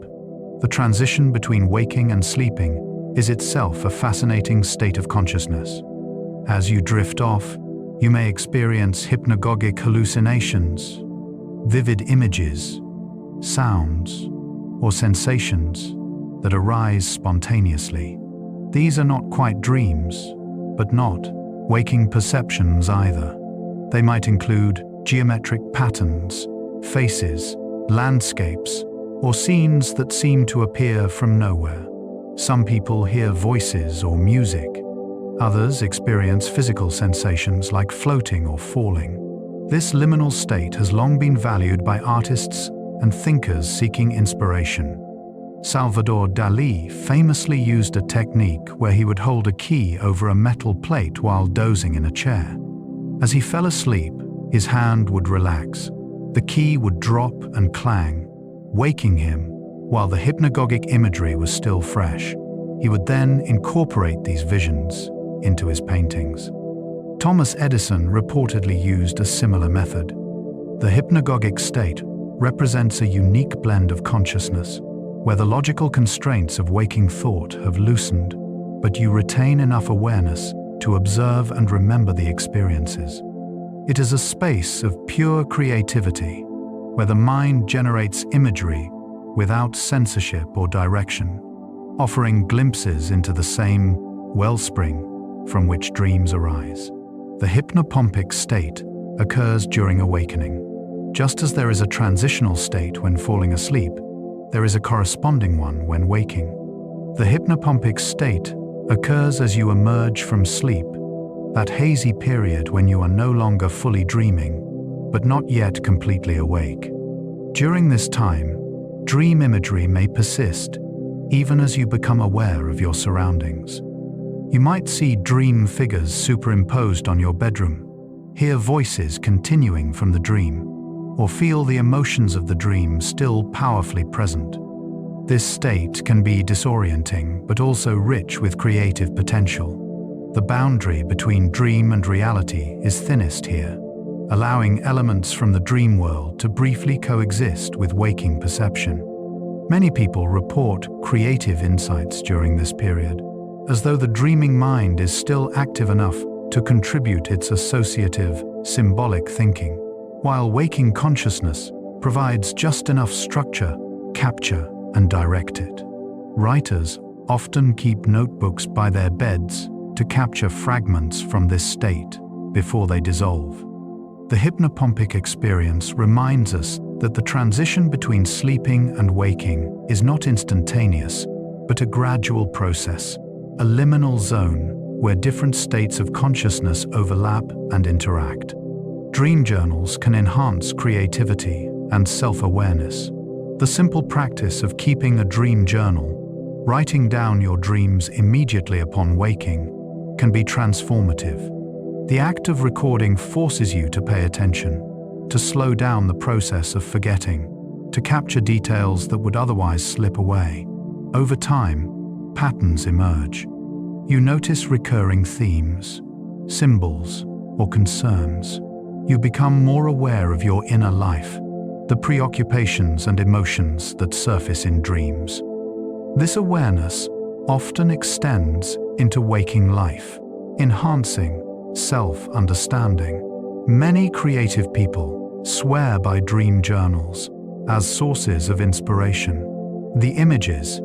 The transition between waking and sleeping is itself a fascinating state of consciousness. As you drift off, you may experience hypnagogic hallucinations, vivid images, sounds, or sensations that arise spontaneously. These are not quite dreams, but not waking perceptions either. They might include geometric patterns, faces, landscapes, or scenes that seem to appear from nowhere. Some people hear voices or music. Others experience physical sensations like floating or falling. This liminal state has long been valued by artists and thinkers seeking inspiration. Salvador Dalí famously used a technique where he would hold a key over a metal plate while dozing in a chair. As he fell asleep, his hand would relax, The key would drop and clang, waking him while the hypnagogic imagery was still fresh. He would then incorporate these visions into his paintings. Thomas Edison reportedly used a similar method. The hypnagogic state represents a unique blend of consciousness, where the logical constraints of waking thought have loosened, but you retain enough awareness to observe and remember the experiences. It is a space of pure creativity, where the mind generates imagery without censorship or direction, offering glimpses into the same wellspring from which dreams arise. The hypnopompic state occurs during awakening. Just as there is a transitional state when falling asleep, there is a corresponding one when waking. The hypnopompic state occurs as you emerge from sleep, that hazy period when you are no longer fully dreaming, but not yet completely awake. During this time, dream imagery may persist, even as you become aware of your surroundings. You might see dream figures superimposed on your bedroom, hear voices continuing from the dream, or feel the emotions of the dream still powerfully present. This state can be disorienting, but also rich with creative potential. The boundary between dream and reality is thinnest here, allowing elements from the dream world to briefly coexist with waking perception. Many people report creative insights during this period, as though the dreaming mind is still active enough to contribute its associative, symbolic thinking, while waking consciousness provides just enough structure, capture, and direct it. Writers often keep notebooks by their beds to capture fragments from this state before they dissolve. The hypnopompic experience reminds us that the transition between sleeping and waking is not instantaneous, but a gradual process, a liminal zone where different states of consciousness overlap and interact. Dream journals can enhance creativity and self-awareness. The simple practice of keeping a dream journal, writing down your dreams immediately upon waking, can be transformative. The act of recording forces you to pay attention, to slow down the process of forgetting, to capture details that would otherwise slip away. Over time, patterns emerge. You notice recurring themes, symbols, or concerns. You become more aware of your inner life, the preoccupations and emotions that surface in dreams. This awareness often extends into waking life, enhancing self-understanding. Many creative people swear by dream journals as sources of inspiration. The images,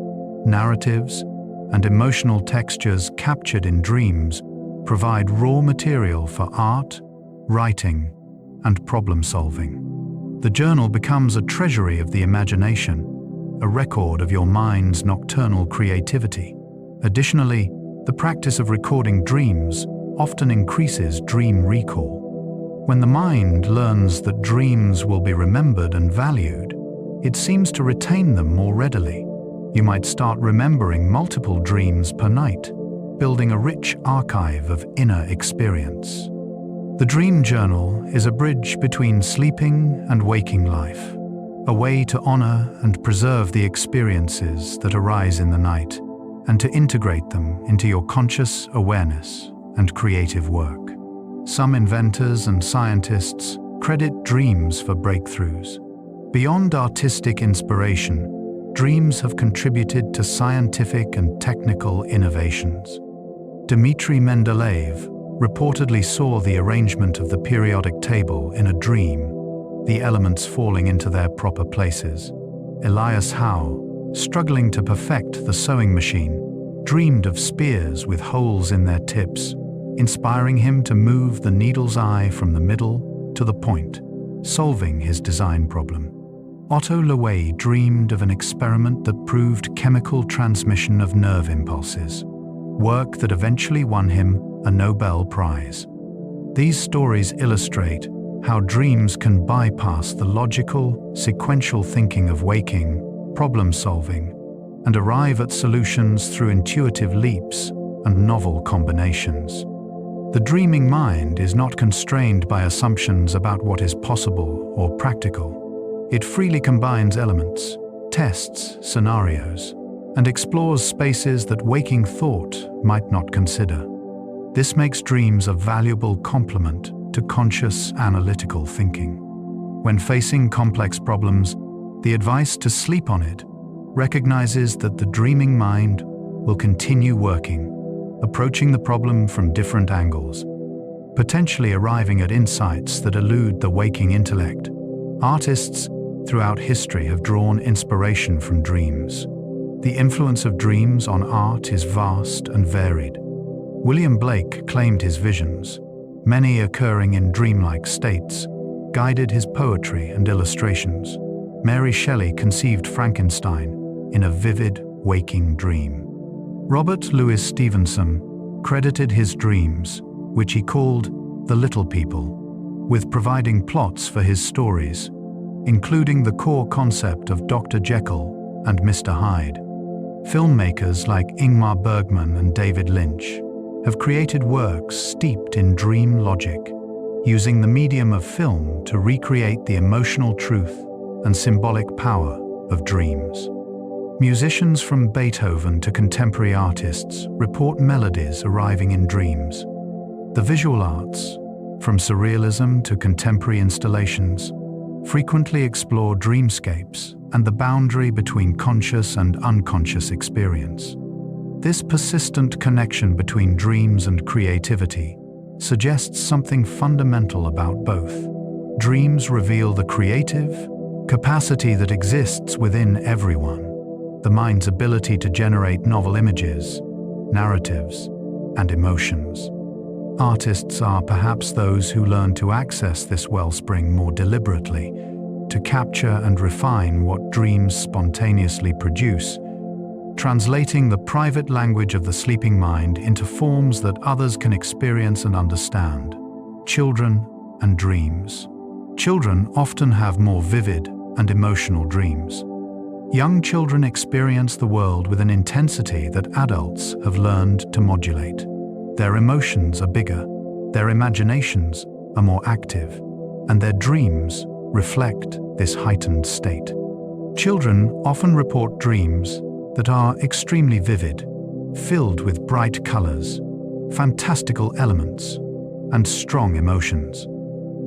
narratives, and emotional textures captured in dreams provide raw material for art, writing, and problem-solving. The journal becomes a treasury of the imagination, a record of your mind's nocturnal creativity. Additionally, the practice of recording dreams often increases dream recall. When the mind learns that dreams will be remembered and valued, it seems to retain them more readily. You might start remembering multiple dreams per night, building a rich archive of inner experience. The dream journal is a bridge between sleeping and waking life, a way to honor and preserve the experiences that arise in the night, and to integrate them into your conscious awareness and creative work. Some inventors and scientists credit dreams for breakthroughs. Beyond artistic inspiration, dreams have contributed to scientific and technical innovations. Dmitri Mendeleev reportedly saw the arrangement of the periodic table in a dream, the elements falling into their proper places. Elias Howe, struggling to perfect the sewing machine, dreamed of spears with holes in their tips, inspiring him to move the needle's eye from the middle to the point, solving his design problem. Otto Loewy dreamed of an experiment that proved chemical transmission of nerve impulses, work that eventually won him a Nobel Prize. These stories illustrate how dreams can bypass the logical, sequential thinking of waking, problem-solving, and arrive at solutions through intuitive leaps and novel combinations. The dreaming mind is not constrained by assumptions about what is possible or practical. It freely combines elements, tests scenarios, and explores spaces that waking thought might not consider. This makes dreams a valuable complement to conscious analytical thinking. When facing complex problems, the advice to sleep on it recognizes that the dreaming mind will continue working, approaching the problem from different angles, potentially arriving at insights that elude the waking intellect. Artists throughout history have drawn inspiration from dreams. The influence of dreams on art is vast and varied. William Blake claimed his visions, many occurring in dreamlike states, guided his poetry and illustrations. Mary Shelley conceived Frankenstein in a vivid, waking dream. Robert Louis Stevenson credited his dreams, which he called the little people, with providing plots for his stories, including the core concept of Dr. Jekyll and Mr. Hyde. Filmmakers like Ingmar Bergman and David Lynch have created works steeped in dream logic, using the medium of film to recreate the emotional truth and symbolic power of dreams. Musicians from Beethoven to contemporary artists report melodies arriving in dreams. The visual arts, from surrealism to contemporary installations, frequently explore dreamscapes and the boundary between conscious and unconscious experience. This persistent connection between dreams and creativity suggests something fundamental about both. Dreams reveal the creative capacity that exists within everyone, the mind's ability to generate novel images, narratives, and emotions. Artists are perhaps those who learn to access this wellspring more deliberately, to capture and refine what dreams spontaneously produce, translating the private language of the sleeping mind into forms that others can experience and understand. Children and dreams. Children often have more vivid and emotional dreams. Young children experience the world with an intensity that adults have learned to modulate. Their emotions are bigger, their imaginations are more active, and their dreams reflect this heightened state. Children often report dreams that are extremely vivid, filled with bright colors, fantastical elements, and strong emotions.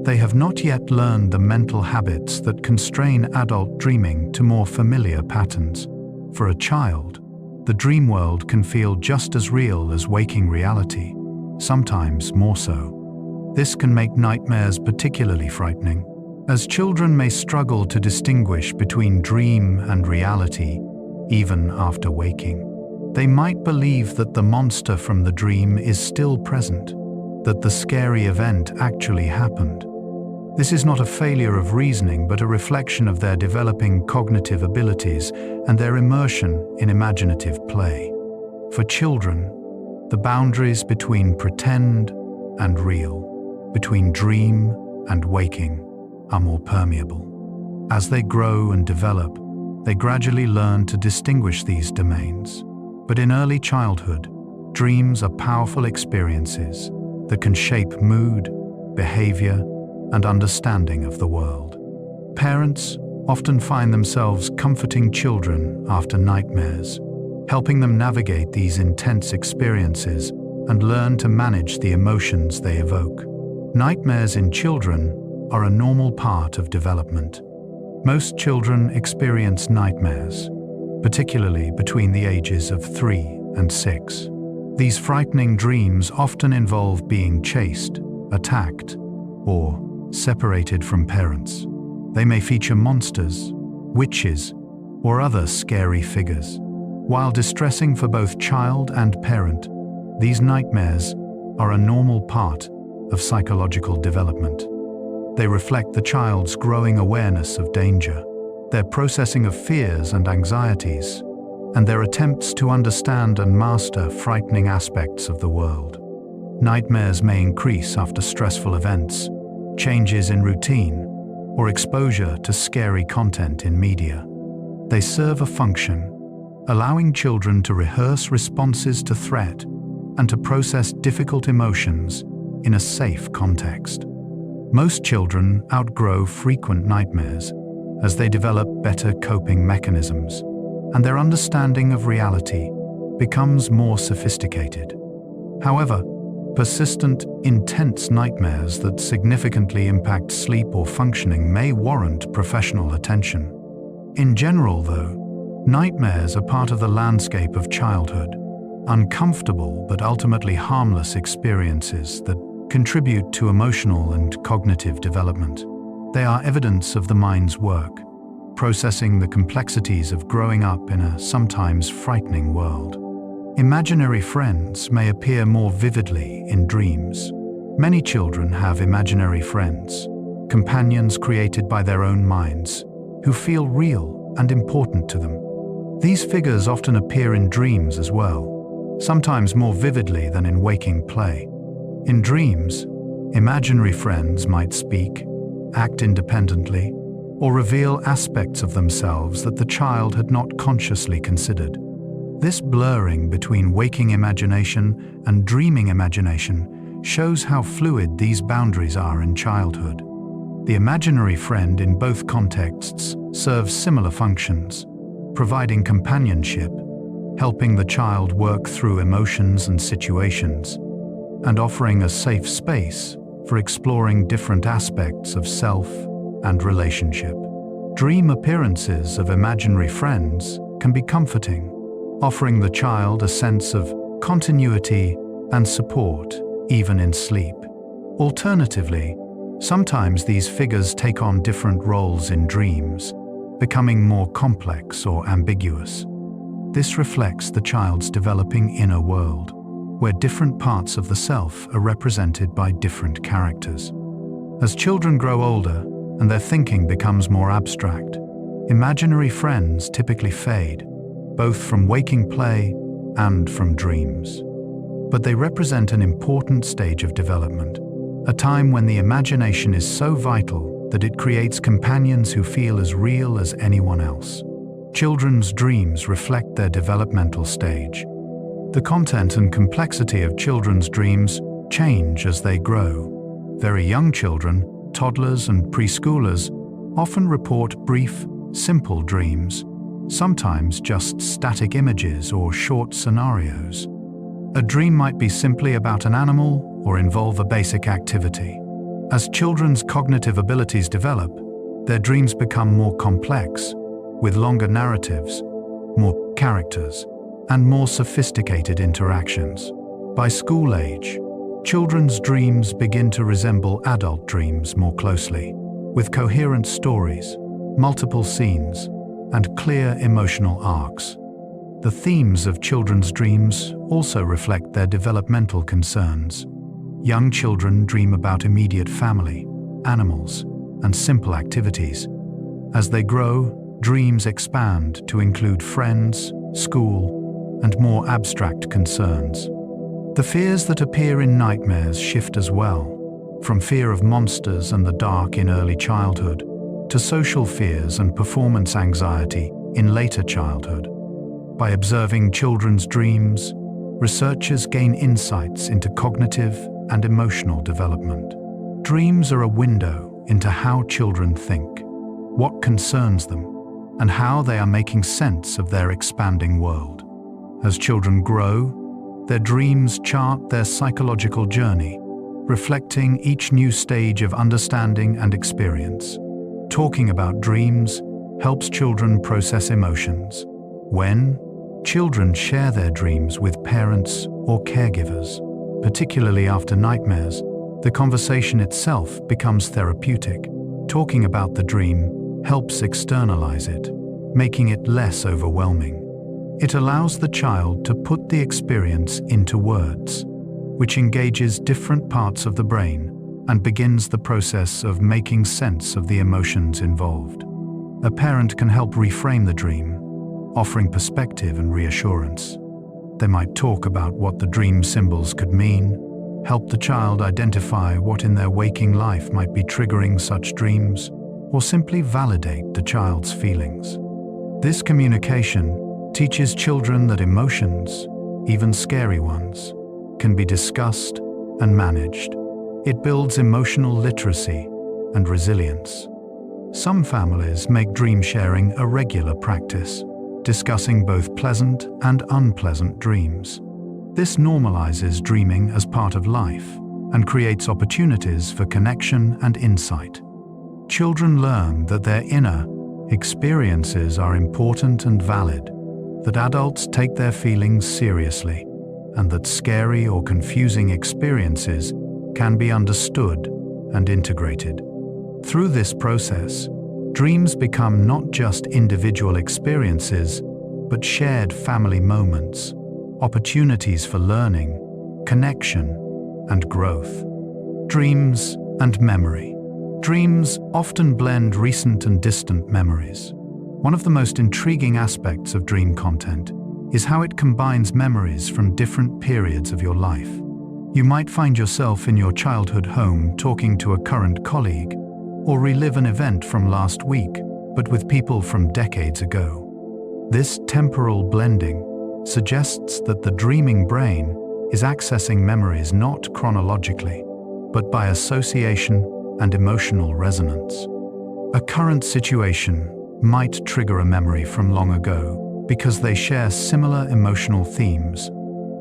They have not yet learned the mental habits that constrain adult dreaming to more familiar patterns. For a child, the dream world can feel just as real as waking reality, sometimes more so. This can make nightmares particularly frightening, as children may struggle to distinguish between dream and reality even after waking. They might believe that the monster from the dream is still present, that the scary event actually happened. This is not a failure of reasoning, but a reflection of their developing cognitive abilities and their immersion in imaginative play. For children, the boundaries between pretend and real, between dream and waking, are more permeable. As they grow and develop, they gradually learn to distinguish these domains. But in early childhood, dreams are powerful experiences that can shape mood, behavior, and understanding of the world. Parents often find themselves comforting children after nightmares, helping them navigate these intense experiences and learn to manage the emotions they evoke. Nightmares in children are a normal part of development. Most children experience nightmares, particularly between the ages of 3 and 6. These frightening dreams often involve being chased, attacked, or separated from parents. They may feature monsters, witches, or other scary figures. While distressing for both child and parent, these nightmares are a normal part of psychological development. They reflect the child's growing awareness of danger, their processing of fears and anxieties, and their attempts to understand and master frightening aspects of the world. Nightmares may increase after stressful events, changes in routine, or exposure to scary content in media. They serve a function, allowing children to rehearse responses to threat and to process difficult emotions in a safe context. Most children outgrow frequent nightmares as they develop better coping mechanisms, and their understanding of reality becomes more sophisticated. However, persistent, intense nightmares that significantly impact sleep or functioning may warrant professional attention. In general, though, nightmares are part of the landscape of childhood, uncomfortable but ultimately harmless experiences that contribute to emotional and cognitive development. They are evidence of the mind's work, processing the complexities of growing up in a sometimes frightening world. Imaginary friends may appear more vividly in dreams. Many children have imaginary friends, companions created by their own minds, who feel real and important to them. These figures often appear in dreams as well, sometimes more vividly than in waking play. In dreams, imaginary friends might speak, act independently, or reveal aspects of themselves that the child had not consciously considered. This blurring between waking imagination and dreaming imagination shows how fluid these boundaries are in childhood. The imaginary friend in both contexts serves similar functions, providing companionship, helping the child work through emotions and situations, and offering a safe space for exploring different aspects of self and relationship. Dream appearances of imaginary friends can be comforting, offering the child a sense of continuity and support even in sleep. Alternatively, sometimes these figures take on different roles in dreams, becoming more complex or ambiguous. This reflects the child's developing inner world, where different parts of the self are represented by different characters. As children grow older and their thinking becomes more abstract, imaginary friends typically fade, both from waking play and from dreams. But they represent an important stage of development, a time when the imagination is so vital that it creates companions who feel as real as anyone else. Children's dreams reflect their developmental stage. The content and complexity of children's dreams change as they grow. Very young children, toddlers and preschoolers, often report brief, simple dreams, sometimes just static images or short scenarios. A dream might be simply about an animal or involve a basic activity. As children's cognitive abilities develop, their dreams become more complex, with longer narratives, more characters, and more sophisticated interactions. By school age, children's dreams begin to resemble adult dreams more closely, with coherent stories, multiple scenes, and clear emotional arcs. The themes of children's dreams also reflect their developmental concerns. Young children dream about immediate family, animals, and simple activities. As they grow, dreams expand to include friends, school, and more abstract concerns. The fears that appear in nightmares shift as well, from fear of monsters and the dark in early childhood to social fears and performance anxiety in later childhood. By observing children's dreams, researchers gain insights into cognitive and emotional development. Dreams are a window into how children think, what concerns them, and how they are making sense of their expanding world. As children grow, their dreams chart their psychological journey, reflecting each new stage of understanding and experience. Talking about dreams helps children process emotions. When children share their dreams with parents or caregivers, particularly after nightmares, the conversation itself becomes therapeutic. Talking about the dream helps externalize it, making it less overwhelming. It allows the child to put the experience into words, which engages different parts of the brain and begins the process of making sense of the emotions involved. A parent can help reframe the dream, offering perspective and reassurance. They might talk about what the dream symbols could mean, help the child identify what in their waking life might be triggering such dreams, or simply validate the child's feelings. This communication teaches children that emotions, even scary ones, can be discussed and managed, It builds emotional literacy and resilience. Some families make dream sharing a regular practice, discussing both pleasant and unpleasant dreams. This normalizes dreaming as part of life and creates opportunities for connection and insight. Children learn that their inner experiences are important and valid, that adults take their feelings seriously, and that scary or confusing experiences can be understood and integrated. Through this process, dreams become not just individual experiences, but shared family moments, opportunities for learning, connection, and growth. Dreams and memory. Dreams often blend recent and distant memories. One of the most intriguing aspects of dream content is how it combines memories from different periods of your life. You might find yourself in your childhood home talking to a current colleague, or relive an event from last week, but with people from decades ago. This temporal blending suggests that the dreaming brain is accessing memories not chronologically, but by association and emotional resonance. A current situation might trigger a memory from long ago because they share similar emotional themes,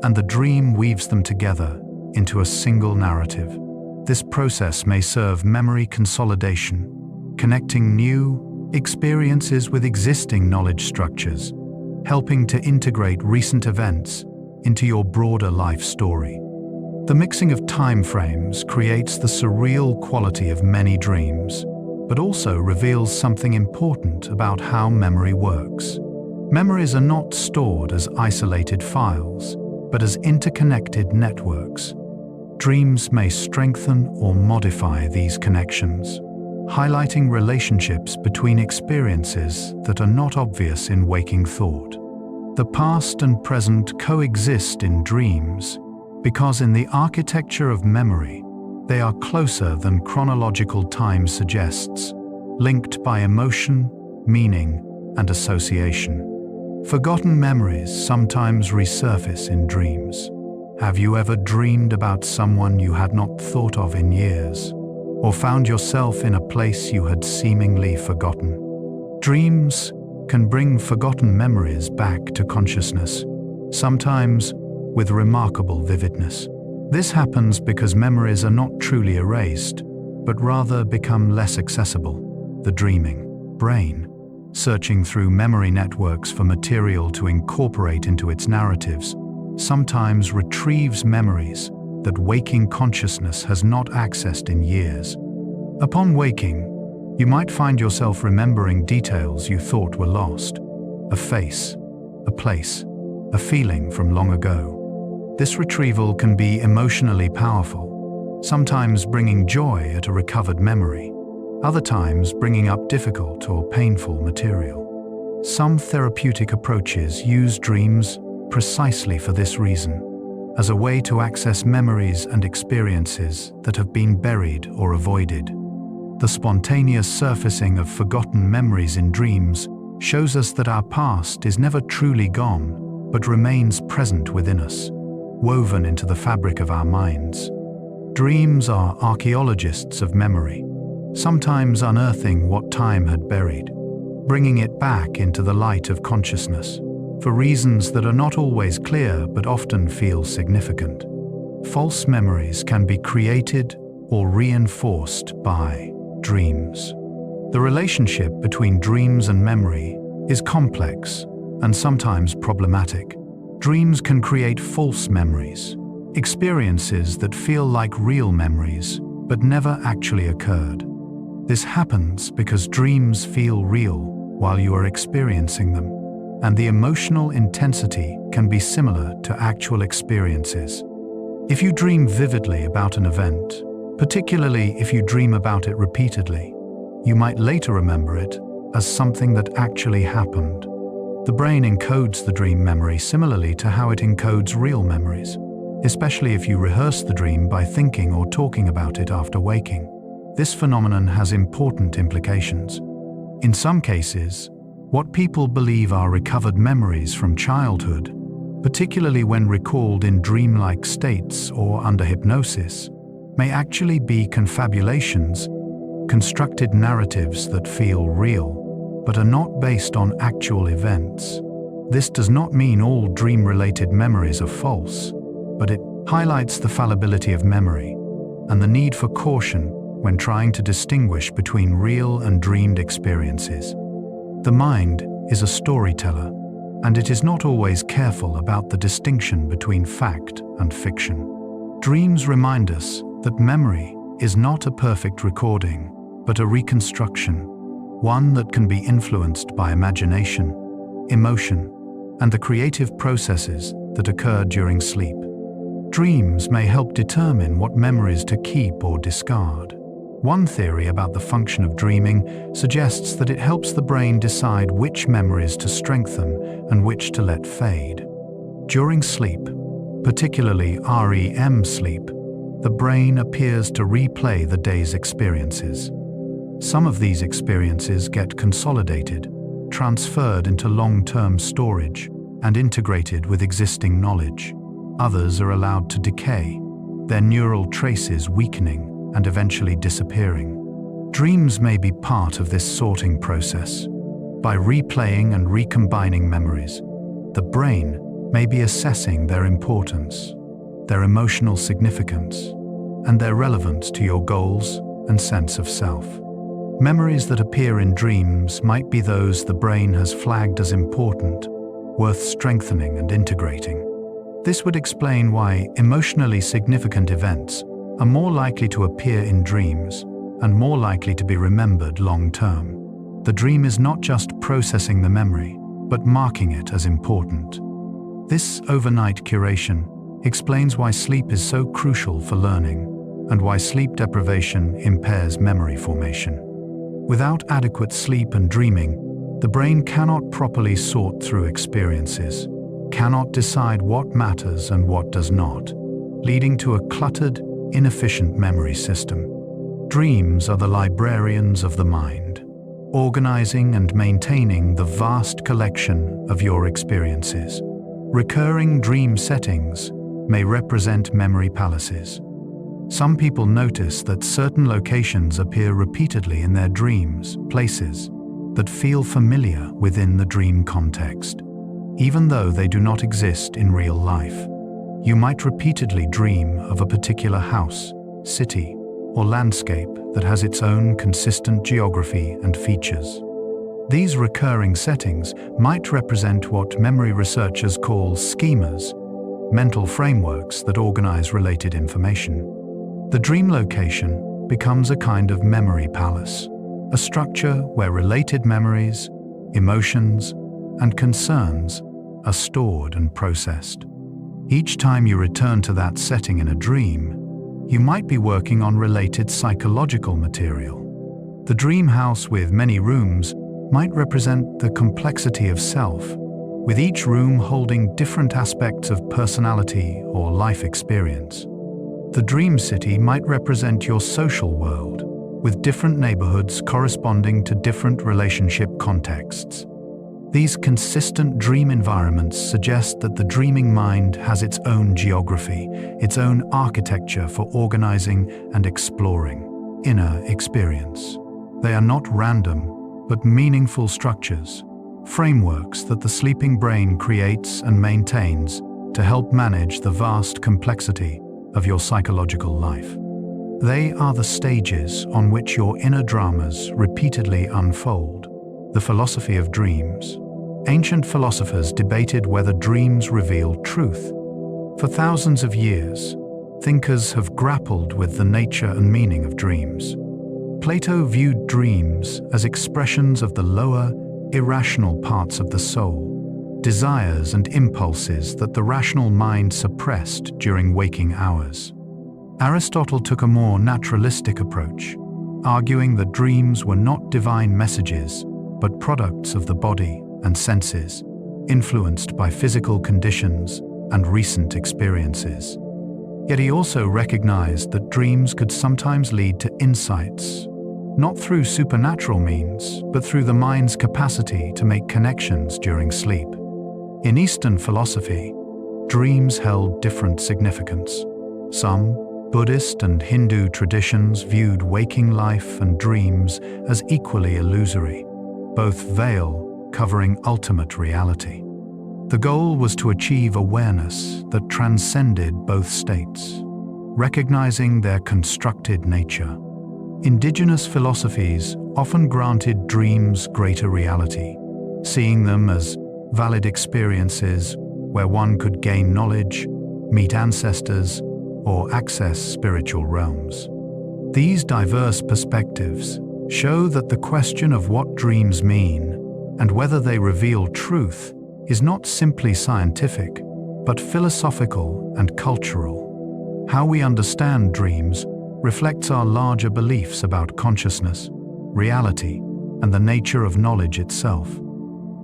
and the dream weaves them together into a single narrative. This process may serve memory consolidation, connecting new experiences with existing knowledge structures, helping to integrate recent events into your broader life story. The mixing of time frames creates the surreal quality of many dreams, but also reveals something important about how memory works. Memories are not stored as isolated files, but as interconnected networks. Dreams may strengthen or modify these connections, highlighting relationships between experiences that are not obvious in waking thought. The past and present coexist in dreams because in the architecture of memory, they are closer than chronological time suggests, linked by emotion, meaning, and association. Forgotten memories sometimes resurface in dreams. Have you ever dreamed about someone you had not thought of in years, or found yourself in a place you had seemingly forgotten? Dreams can bring forgotten memories back to consciousness, sometimes with remarkable vividness. This happens because memories are not truly erased, but rather become less accessible. The dreaming brain, searching through memory networks for material to incorporate into its narratives, sometimes retrieves memories that waking consciousness has not accessed in years. Upon waking, you might find yourself remembering details you thought were lost, a face, a place, a feeling from long ago. This retrieval can be emotionally powerful, sometimes bringing joy at a recovered memory, other times bringing up difficult or painful material. Some therapeutic approaches use dreams precisely for this reason, as a way to access memories and experiences that have been buried or avoided. The spontaneous surfacing of forgotten memories in dreams shows us that our past is never truly gone, but remains present within us, woven into the fabric of our minds. Dreams are archaeologists of memory, sometimes unearthing what time had buried, bringing it back into the light of consciousness, for reasons that are not always clear but often feel significant. False memories can be created or reinforced by dreams. The relationship between dreams and memory is complex and sometimes problematic. Dreams can create false memories, experiences that feel like real memories but never actually occurred. This happens because dreams feel real while you are experiencing them, and the emotional intensity can be similar to actual experiences. If you dream vividly about an event, particularly if you dream about it repeatedly, you might later remember it as something that actually happened. The brain encodes the dream memory similarly to how it encodes real memories, especially if you rehearse the dream by thinking or talking about it after waking. This phenomenon has important implications. In some cases, what people believe are recovered memories from childhood, particularly when recalled in dreamlike states or under hypnosis, may actually be confabulations, constructed narratives that feel real, but are not based on actual events. This does not mean all dream-related memories are false, but it highlights the fallibility of memory and the need for caution when trying to distinguish between real and dreamed experiences. The mind is a storyteller, and it is not always careful about the distinction between fact and fiction. Dreams remind us that memory is not a perfect recording, but a reconstruction, one that can be influenced by imagination, emotion, and the creative processes that occur during sleep. Dreams may help determine what memories to keep or discard. One theory about the function of dreaming suggests that it helps the brain decide which memories to strengthen and which to let fade. During sleep, particularly REM sleep, the brain appears to replay the day's experiences. Some of these experiences get consolidated, transferred into long-term storage, and integrated with existing knowledge. Others are allowed to decay, their neural traces weakening and eventually disappearing. Dreams may be part of this sorting process. By replaying and recombining memories, the brain may be assessing their importance, their emotional significance, and their relevance to your goals and sense of self. Memories that appear in dreams might be those the brain has flagged as important, worth strengthening and integrating. This would explain why emotionally significant events are more likely to appear in dreams and more likely to be remembered long-term. The dream is not just processing the memory, but marking it as important. This overnight curation explains why sleep is so crucial for learning and why sleep deprivation impairs memory formation. Without adequate sleep and dreaming, the brain cannot properly sort through experiences, cannot decide what matters and what does not, leading to a cluttered, inefficient memory system. Dreams are the librarians of the mind, organizing and maintaining the vast collection of your experiences. Recurring dream settings may represent memory palaces. Some people notice that certain locations appear repeatedly in their dreams, places that feel familiar within the dream context, even though they do not exist in real life. You might repeatedly dream of a particular house, city, or landscape that has its own consistent geography and features. These recurring settings might represent what memory researchers call schemas, mental frameworks that organize related information. The dream location becomes a kind of memory palace, a structure where related memories, emotions, and concerns are stored and processed. Each time you return to that setting in a dream, you might be working on related psychological material. The dream house with many rooms might represent the complexity of self, with each room holding different aspects of personality or life experience. The dream city might represent your social world, with different neighborhoods corresponding to different relationship contexts. These consistent dream environments suggest that the dreaming mind has its own geography, its own architecture for organizing and exploring inner experience. They are not random, but meaningful structures, frameworks that the sleeping brain creates and maintains to help manage the vast complexity of your psychological life. They are the stages on which your inner dramas repeatedly unfold. The philosophy of dreams. Ancient philosophers debated whether dreams reveal truth. For thousands of years, thinkers have grappled with the nature and meaning of dreams. Plato viewed dreams as expressions of the lower, irrational parts of the soul, desires and impulses that the rational mind suppressed during waking hours. Aristotle took a more naturalistic approach, arguing that dreams were not divine messages, but products of the body and senses, influenced by physical conditions and recent experiences. Yet he also recognized that dreams could sometimes lead to insights, not through supernatural means, but through the mind's capacity to make connections during sleep. In Eastern philosophy, dreams held different significance. Some Buddhist and Hindu traditions viewed waking life and dreams as equally illusory, both veil covering ultimate reality. The goal was to achieve awareness that transcended both states, recognizing their constructed nature. Indigenous philosophies often granted dreams greater reality, seeing them as valid experiences where one could gain knowledge, meet ancestors, or access spiritual realms. These diverse perspectives show that the question of what dreams mean and whether they reveal truth is not simply scientific, but philosophical and cultural. How we understand dreams reflects our larger beliefs about consciousness, reality, and the nature of knowledge itself.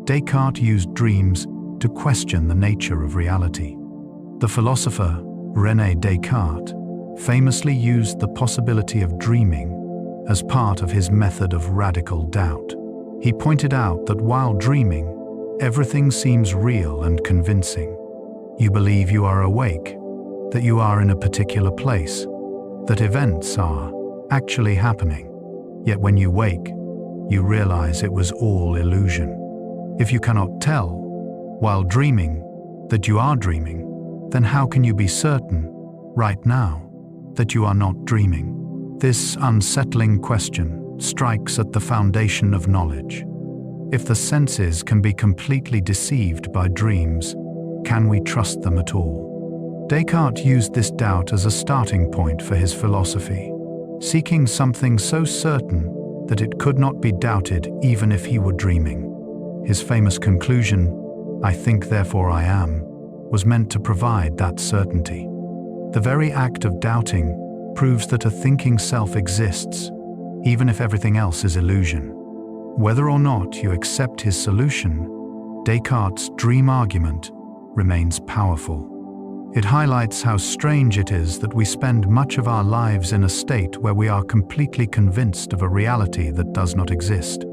Descartes used dreams to question the nature of reality. The philosopher René Descartes famously used the possibility of dreaming as part of his method of radical doubt. He pointed out that while dreaming, everything seems real and convincing. You believe you are awake, that you are in a particular place, that events are actually happening. Yet when you wake, you realize it was all illusion. If you cannot tell, while dreaming, that you are dreaming, then how can you be certain, right now, that you are not dreaming? This unsettling question strikes at the foundation of knowledge. If the senses can be completely deceived by dreams, can we trust them at all? Descartes used this doubt as a starting point for his philosophy, seeking something so certain that it could not be doubted even if he were dreaming. His famous conclusion, "I think, therefore I am," was meant to provide that certainty. The very act of doubting proves that a thinking self exists, even if everything else is illusion. Whether or not you accept his solution, Descartes' dream argument remains powerful. It highlights how strange it is that we spend much of our lives in a state where we are completely convinced of a reality that does not exist.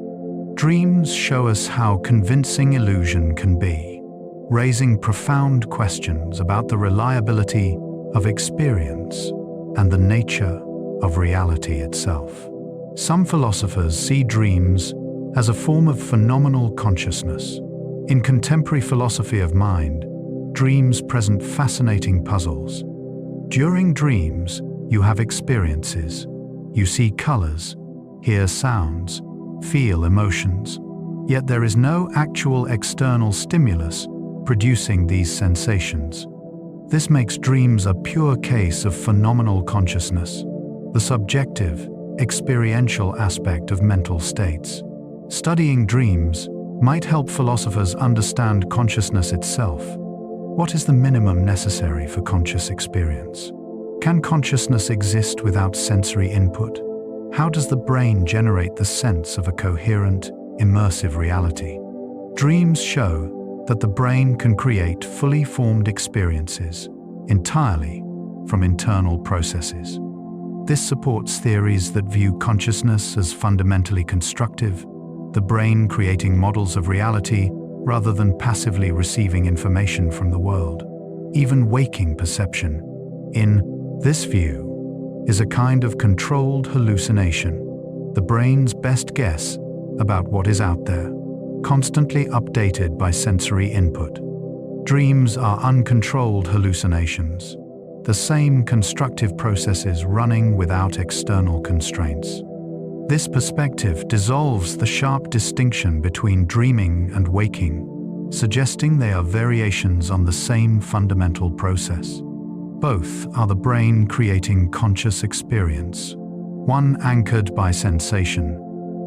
Dreams show us how convincing illusion can be, raising profound questions about the reliability of experience and the nature of reality itself. Some philosophers see dreams as a form of phenomenal consciousness. In contemporary philosophy of mind, dreams present fascinating puzzles. During dreams, you have experiences. You see colors, hear sounds, feel emotions. Yet there is no actual external stimulus producing these sensations. This makes dreams a pure case of phenomenal consciousness, the subjective, experiential aspect of mental states. Studying dreams might help philosophers understand consciousness itself. What is the minimum necessary for conscious experience? Can consciousness exist without sensory input? How does the brain generate the sense of a coherent, immersive reality? Dreams show that the brain can create fully formed experiences entirely from internal processes. This supports theories that view consciousness as fundamentally constructive, the brain creating models of reality rather than passively receiving information from the world. Even waking perception, in this view, is a kind of controlled hallucination, the brain's best guess about what is out there, constantly updated by sensory input. Dreams are uncontrolled hallucinations, the same constructive processes running without external constraints. This perspective dissolves the sharp distinction between dreaming and waking, suggesting they are variations on the same fundamental process. Both are the brain creating conscious experience, one anchored by sensation,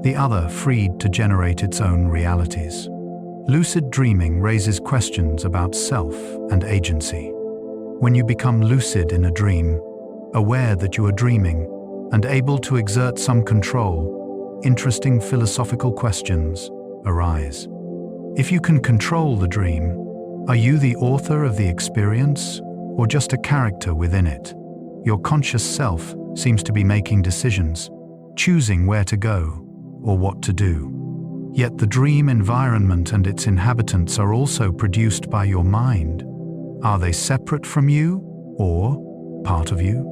the other freed to generate its own realities. Lucid dreaming raises questions about self and agency. When you become lucid in a dream, aware that you are dreaming, and able to exert some control, interesting philosophical questions arise. If you can control the dream, are you the author of the experience, or just a character within it? Your conscious self seems to be making decisions, choosing where to go or what to do. Yet the dream environment and its inhabitants are also produced by your mind. Are they separate from you or part of you?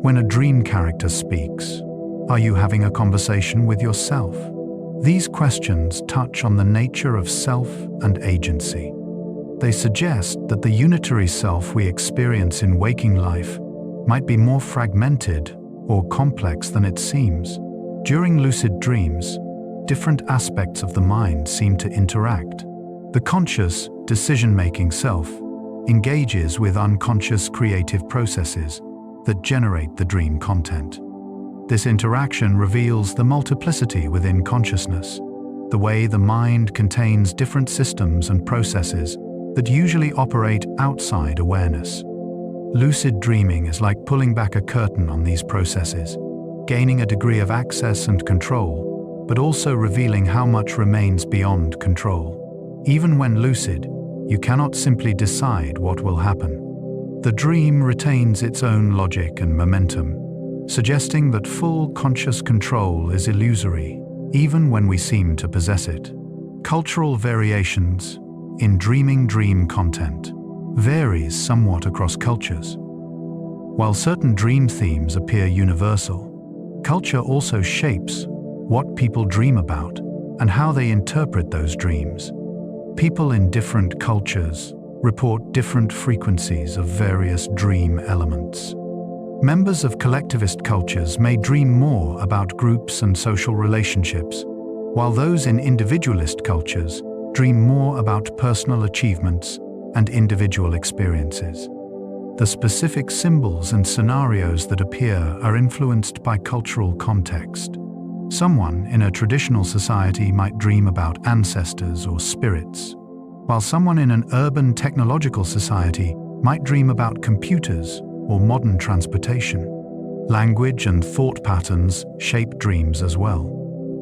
When a dream character speaks, are you having a conversation with yourself? These questions touch on the nature of self and agency. They suggest that the unitary self we experience in waking life might be more fragmented or complex than it seems. During lucid dreams, different aspects of the mind seem to interact. The conscious, decision-making self engages with unconscious creative processes that generate the dream content. This interaction reveals the multiplicity within consciousness, the way the mind contains different systems and processes that usually operate outside awareness. Lucid dreaming is like pulling back a curtain on these processes, gaining a degree of access and control, but also revealing how much remains beyond control. Even when lucid, you cannot simply decide what will happen. The dream retains its own logic and momentum, suggesting that full conscious control is illusory, even when we seem to possess it. Cultural variations in dreaming dream content varies somewhat across cultures. While certain dream themes appear universal, culture also shapes what people dream about and how they interpret those dreams. People in different cultures report different frequencies of various dream elements. Members of collectivist cultures may dream more about groups and social relationships, while those in individualist cultures dream more about personal achievements and individual experiences. The specific symbols and scenarios that appear are influenced by cultural context. Someone in a traditional society might dream about ancestors or spirits, while someone in an urban technological society might dream about computers or modern transportation. Language and thought patterns shape dreams as well.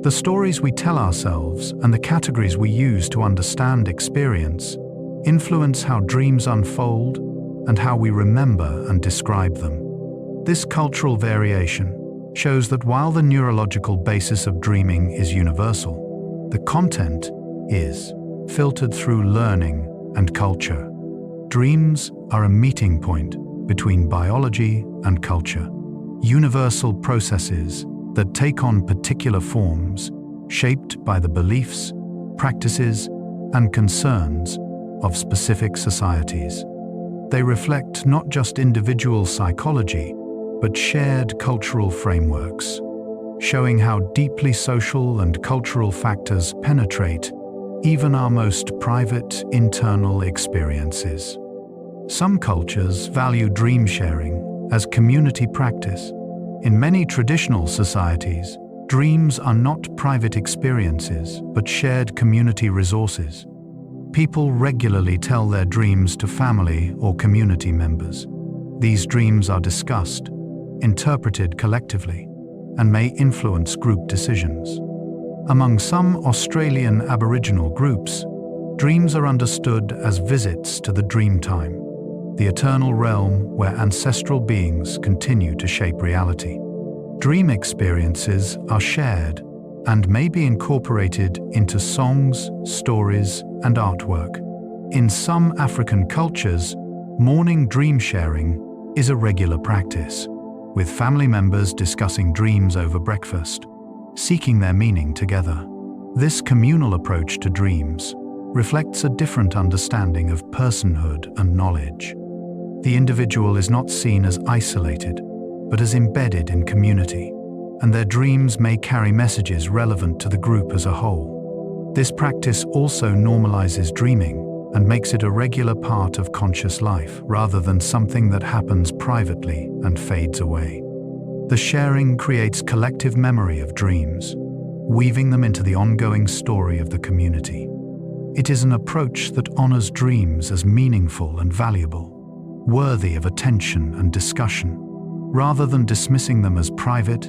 The stories we tell ourselves and the categories we use to understand experience influence how dreams unfold and how we remember and describe them. This cultural variation shows that while the neurological basis of dreaming is universal, the content is filtered through learning and culture. Dreams are a meeting point between biology and culture, universal processes that take on particular forms shaped by the beliefs, practices, and concerns of specific societies. They reflect not just individual psychology, but shared cultural frameworks, showing how deeply social and cultural factors penetrate even our most private internal experiences. Some cultures value dream sharing as community practice. In many traditional societies, dreams are not private experiences, but shared community resources. People regularly tell their dreams to family or community members. These dreams are discussed, interpreted collectively, and may influence group decisions. Among some Australian Aboriginal groups, dreams are understood as visits to the dream time, the eternal realm where ancestral beings continue to shape reality. Dream experiences are shared and may be incorporated into songs, stories, and artwork. In some African cultures, morning dream sharing is a regular practice, with family members discussing dreams over breakfast, seeking their meaning together. This communal approach to dreams reflects a different understanding of personhood and knowledge. The individual is not seen as isolated, but as embedded in community, and their dreams may carry messages relevant to the group as a whole. This practice also normalizes dreaming and makes it a regular part of conscious life, rather than something that happens privately and fades away. The sharing creates collective memory of dreams, weaving them into the ongoing story of the community. It is an approach that honors dreams as meaningful and valuable, worthy of attention and discussion, rather than dismissing them as private,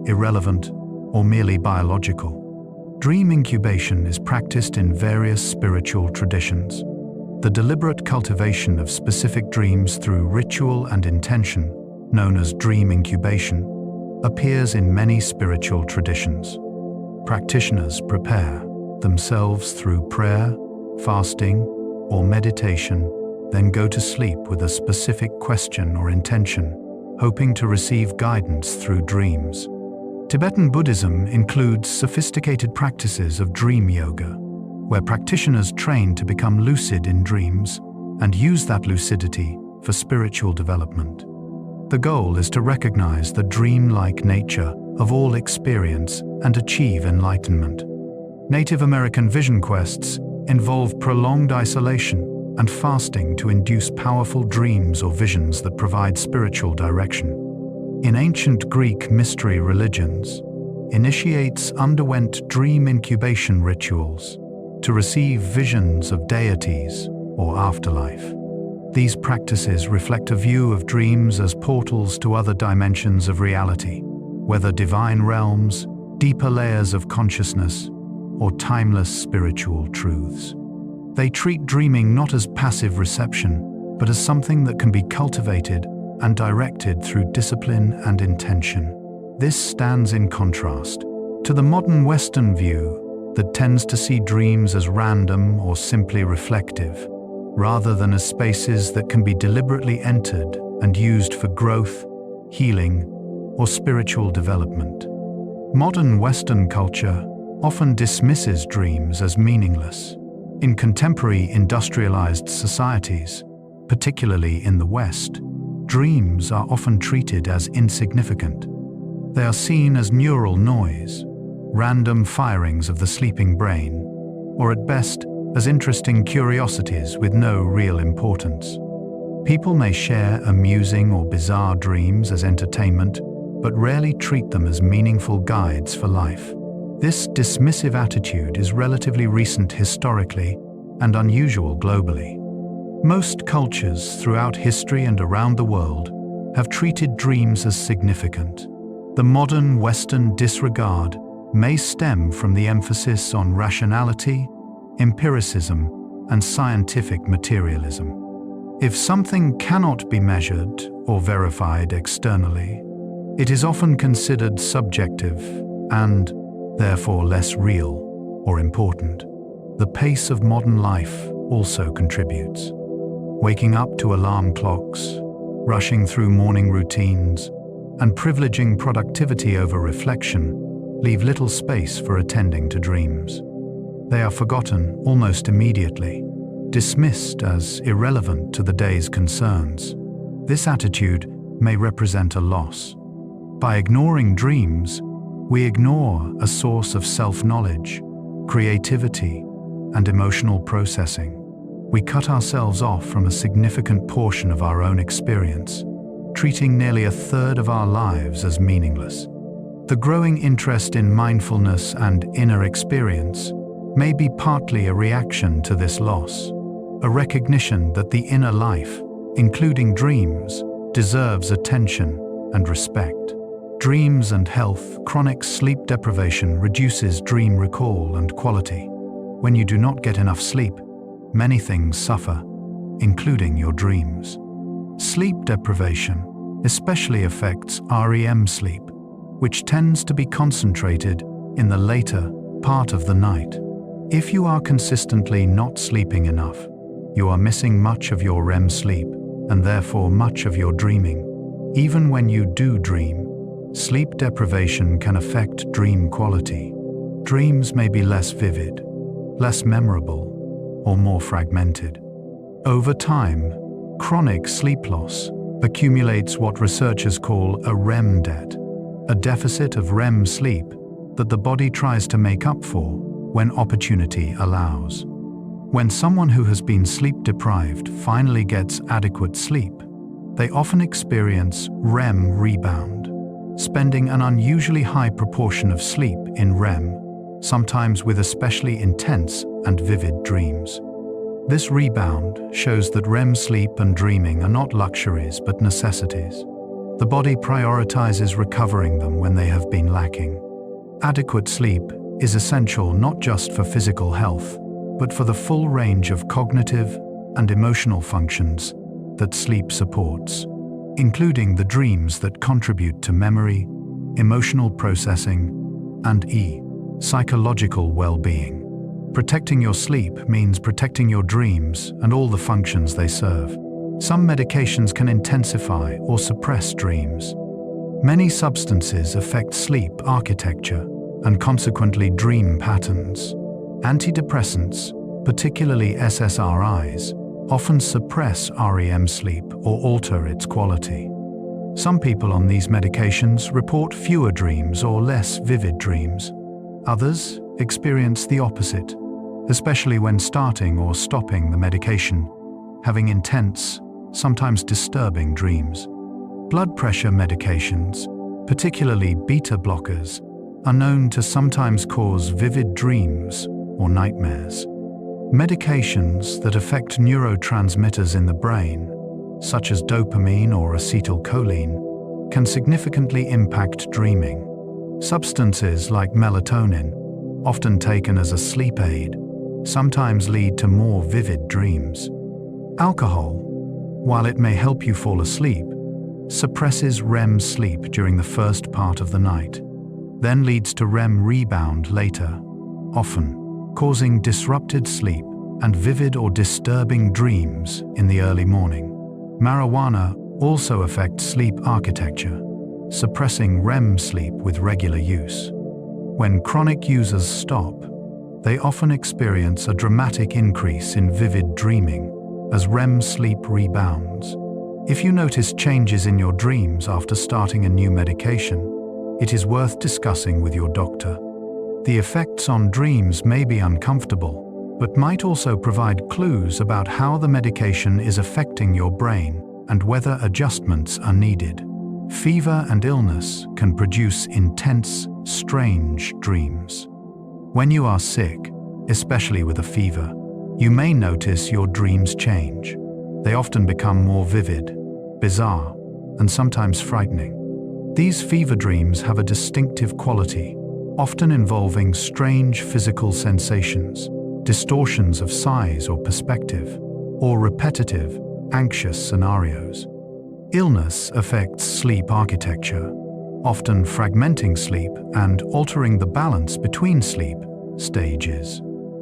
irrelevant, or merely biological. Dream incubation is practiced in various spiritual traditions. The deliberate cultivation of specific dreams through ritual and intention, known as dream incubation, appears in many spiritual traditions. Practitioners prepare themselves through prayer, fasting, or meditation, then go to sleep with a specific question or intention, hoping to receive guidance through dreams. Tibetan Buddhism includes sophisticated practices of dream yoga, where practitioners train to become lucid in dreams and use that lucidity for spiritual development. The goal is to recognize the dream-like nature of all experience and achieve enlightenment. Native American vision quests involve prolonged isolation and fasting to induce powerful dreams or visions that provide spiritual direction. In ancient Greek mystery religions, initiates underwent dream incubation rituals to receive visions of deities or afterlife. These practices reflect a view of dreams as portals to other dimensions of reality, whether divine realms, deeper layers of consciousness, or timeless spiritual truths. They treat dreaming not as passive reception, but as something that can be cultivated and directed through discipline and intention. This stands in contrast to the modern Western view that tends to see dreams as random or simply reflective, rather than as spaces that can be deliberately entered and used for growth, healing, or spiritual development. Modern Western culture often dismisses dreams as meaningless. In contemporary industrialized societies, particularly in the West, dreams are often treated as insignificant. They are seen as neural noise, random firings of the sleeping brain, or at best, as interesting curiosities with no real importance. People may share amusing or bizarre dreams as entertainment, but rarely treat them as meaningful guides for life. This dismissive attitude is relatively recent historically and unusual globally. Most cultures throughout history and around the world have treated dreams as significant. The modern Western disregard may stem from the emphasis on rationality, empiricism, and scientific materialism. If something cannot be measured or verified externally, it is often considered subjective and, therefore, less real or important. The pace of modern life also contributes. Waking up to alarm clocks, rushing through morning routines, and privileging productivity over reflection leave little space for attending to dreams. They are forgotten almost immediately, dismissed as irrelevant to the day's concerns. This attitude may represent a loss. By ignoring dreams, we ignore a source of self-knowledge, creativity, and emotional processing. We cut ourselves off from a significant portion of our own experience, treating nearly a third of our lives as meaningless. The growing interest in mindfulness and inner experience may be partly a reaction to this loss, a recognition that the inner life, including dreams, deserves attention and respect. Dreams and health. Chronic sleep deprivation reduces dream recall and quality. When you do not get enough sleep, many things suffer, including your dreams. Sleep deprivation especially affects REM sleep, which tends to be concentrated in the later part of the night. If you are consistently not sleeping enough, you are missing much of your REM sleep and therefore much of your dreaming. Even when you do dream, sleep deprivation can affect dream quality. Dreams may be less vivid, less memorable, or more fragmented. Over time, chronic sleep loss accumulates what researchers call a REM debt, a deficit of REM sleep that the body tries to make up for when opportunity allows. When someone who has been sleep deprived finally gets adequate sleep, they often experience REM rebound, spending an unusually high proportion of sleep in REM, sometimes with especially intense and vivid dreams. This rebound shows that REM sleep and dreaming are not luxuries but necessities. The body prioritizes recovering them when they have been lacking. Adequate sleep is essential not just for physical health, but for the full range of cognitive and emotional functions that sleep supports, including the dreams that contribute to memory, emotional processing, and psychological well-being. Protecting your sleep means protecting your dreams and all the functions they serve. Some medications can intensify or suppress dreams. Many substances affect sleep architecture and consequently dream patterns. Antidepressants, particularly SSRIs, often suppress REM sleep or alter its quality. Some people on these medications report fewer dreams or less vivid dreams. Others experience the opposite, especially when starting or stopping the medication, having intense, sometimes disturbing dreams. Blood pressure medications, particularly beta blockers, are known to sometimes cause vivid dreams or nightmares. Medications that affect neurotransmitters in the brain, such as dopamine or acetylcholine, can significantly impact dreaming. Substances like melatonin, often taken as a sleep aid, sometimes lead to more vivid dreams. Alcohol, while it may help you fall asleep, suppresses REM sleep during the first part of the night, then leads to REM rebound later, often causing disrupted sleep and vivid or disturbing dreams in the early morning. Marijuana also affects sleep architecture, suppressing REM sleep with regular use. When chronic users stop, they often experience a dramatic increase in vivid dreaming as REM sleep rebounds. If you notice changes in your dreams after starting a new medication, it is worth discussing with your doctor. The effects on dreams may be uncomfortable, but might also provide clues about how the medication is affecting your brain and whether adjustments are needed. Fever and illness can produce intense, strange dreams. When you are sick, especially with a fever, you may notice your dreams change. They often become more vivid, bizarre, and sometimes frightening. These fever dreams have a distinctive quality, often involving strange physical sensations, distortions of size or perspective, or repetitive, anxious scenarios. Illness affects sleep architecture, often fragmenting sleep and altering the balance between sleep stages.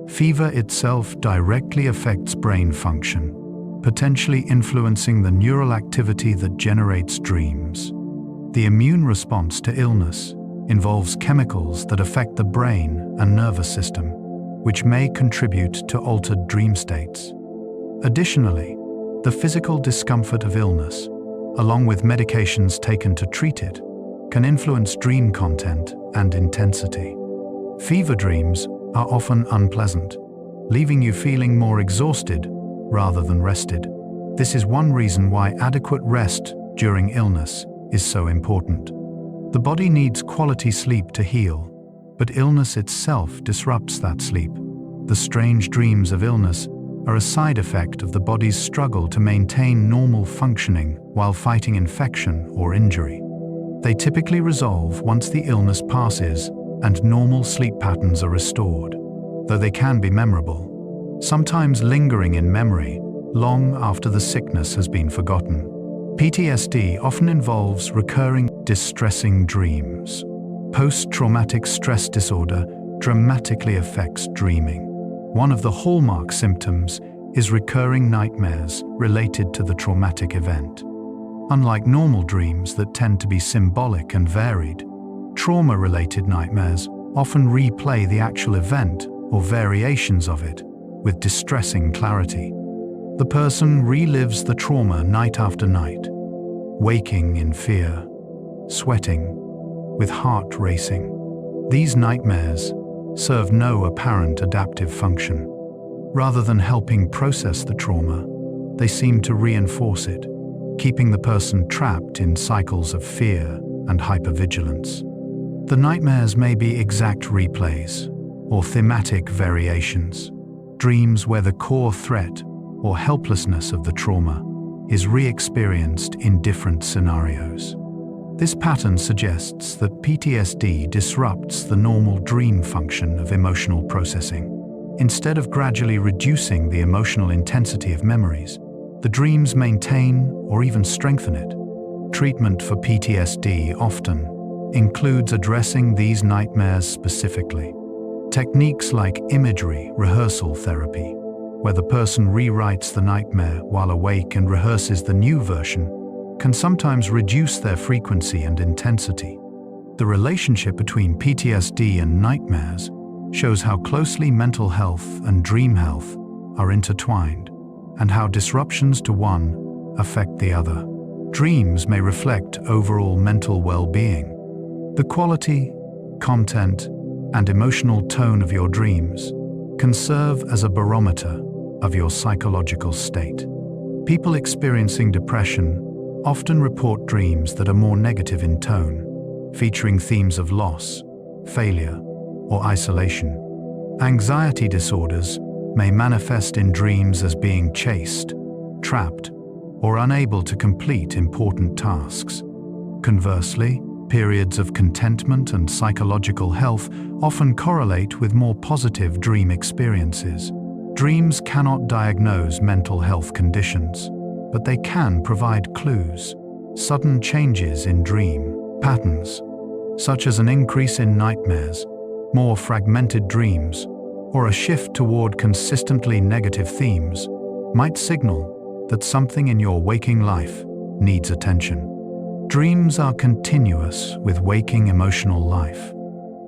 Fever itself directly affects brain function, potentially influencing the neural activity that generates dreams. The immune response to illness involves chemicals that affect the brain and nervous system, which may contribute to altered dream states. Additionally, the physical discomfort of illness, along with medications taken to treat it, can influence dream content and intensity. Fever dreams are often unpleasant, leaving you feeling more exhausted rather than rested. This is one reason why adequate rest during illness is so important. The body needs quality sleep to heal, but illness itself disrupts that sleep. The strange dreams of illness are a side effect of the body's struggle to maintain normal functioning while fighting infection or injury. They typically resolve once the illness passes and normal sleep patterns are restored, though they can be memorable, sometimes lingering in memory long after the sickness has been forgotten. PTSD often involves recurring, distressing dreams. Post-traumatic stress disorder dramatically affects dreaming. One of the hallmark symptoms is recurring nightmares related to the traumatic event. Unlike normal dreams that tend to be symbolic and varied, trauma-related nightmares often replay the actual event or variations of it with distressing clarity. The person relives the trauma night after night, waking in fear, sweating, with heart racing. These nightmares serve no apparent adaptive function. Rather than helping process the trauma, they seem to reinforce it, keeping the person trapped in cycles of fear and hypervigilance. The nightmares may be exact replays or thematic variations, dreams where the core threat or helplessness of the trauma is re-experienced in different scenarios. This pattern suggests that PTSD disrupts the normal dream function of emotional processing. Instead of gradually reducing the emotional intensity of memories, the dreams maintain or even strengthen it. Treatment for PTSD often includes addressing these nightmares specifically. Techniques like imagery rehearsal therapy, where the person rewrites the nightmare while awake and rehearses the new version, can sometimes reduce their frequency and intensity. The relationship between PTSD and nightmares shows how closely mental health and dream health are intertwined, and how disruptions to one affect the other. Dreams may reflect overall mental well-being. The quality, content, and emotional tone of your dreams can serve as a barometer of your psychological state. People experiencing depression often report dreams that are more negative in tone, featuring themes of loss, failure, or isolation. Anxiety disorders may manifest in dreams as being chased, trapped, or unable to complete important tasks. Conversely, periods of contentment and psychological health often correlate with more positive dream experiences. Dreams cannot diagnose mental health conditions, but they can provide clues. Sudden changes in dream patterns, such as an increase in nightmares, more fragmented dreams, or a shift toward consistently negative themes, might signal that something in your waking life needs attention. Dreams are continuous with waking emotional life.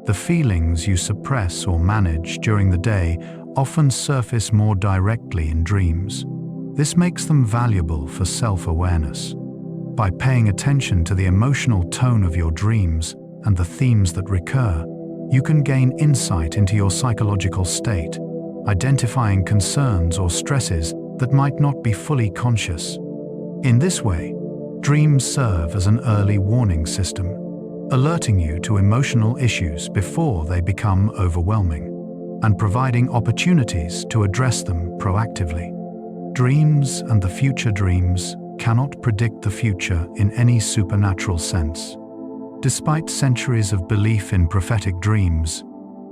The feelings you suppress or manage during the day often surface more directly in dreams. This makes them valuable for self-awareness. By paying attention to the emotional tone of your dreams and the themes that recur, you can gain insight into your psychological state, identifying concerns or stresses that might not be fully conscious. In this way, dreams serve as an early warning system, alerting you to emotional issues before they become overwhelming, and providing opportunities to address them proactively. Dreams and the future dreams cannot predict the future in any supernatural sense. Despite centuries of belief in prophetic dreams,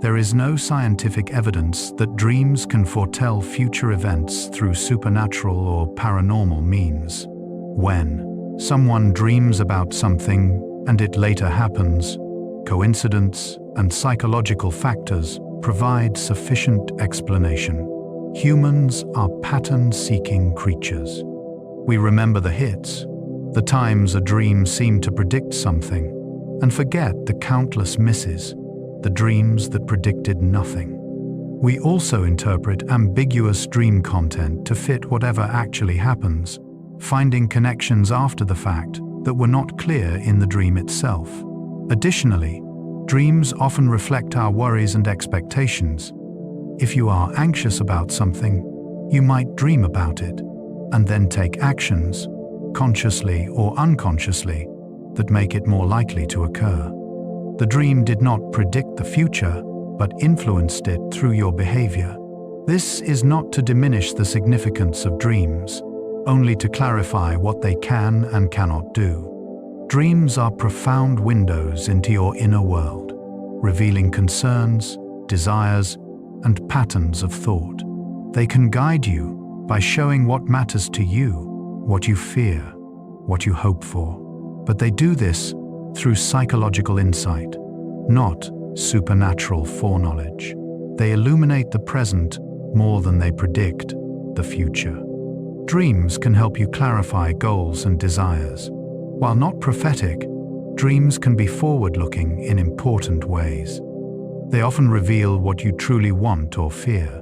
there is no scientific evidence that dreams can foretell future events through supernatural or paranormal means. When someone dreams about something and it later happens, coincidence and psychological factors provide sufficient explanation. Humans are pattern-seeking creatures. We remember the hits, the times a dream seemed to predict something, and forget the countless misses, the dreams that predicted nothing. We also interpret ambiguous dream content to fit whatever actually happens, finding connections after the fact that were not clear in the dream itself. Additionally, dreams often reflect our worries and expectations. If you are anxious about something, you might dream about it, and then take actions, consciously or unconsciously, that make it more likely to occur. The dream did not predict the future, but influenced it through your behavior. This is not to diminish the significance of dreams, only to clarify what they can and cannot do. Dreams are profound windows into your inner world, revealing concerns, desires, and patterns of thought. They can guide you by showing what matters to you, what you fear, what you hope for. But they do this through psychological insight, not supernatural foreknowledge. They illuminate the present more than they predict the future. Dreams can help you clarify goals and desires. While not prophetic, dreams can be forward-looking in important ways. They often reveal what you truly want or fear,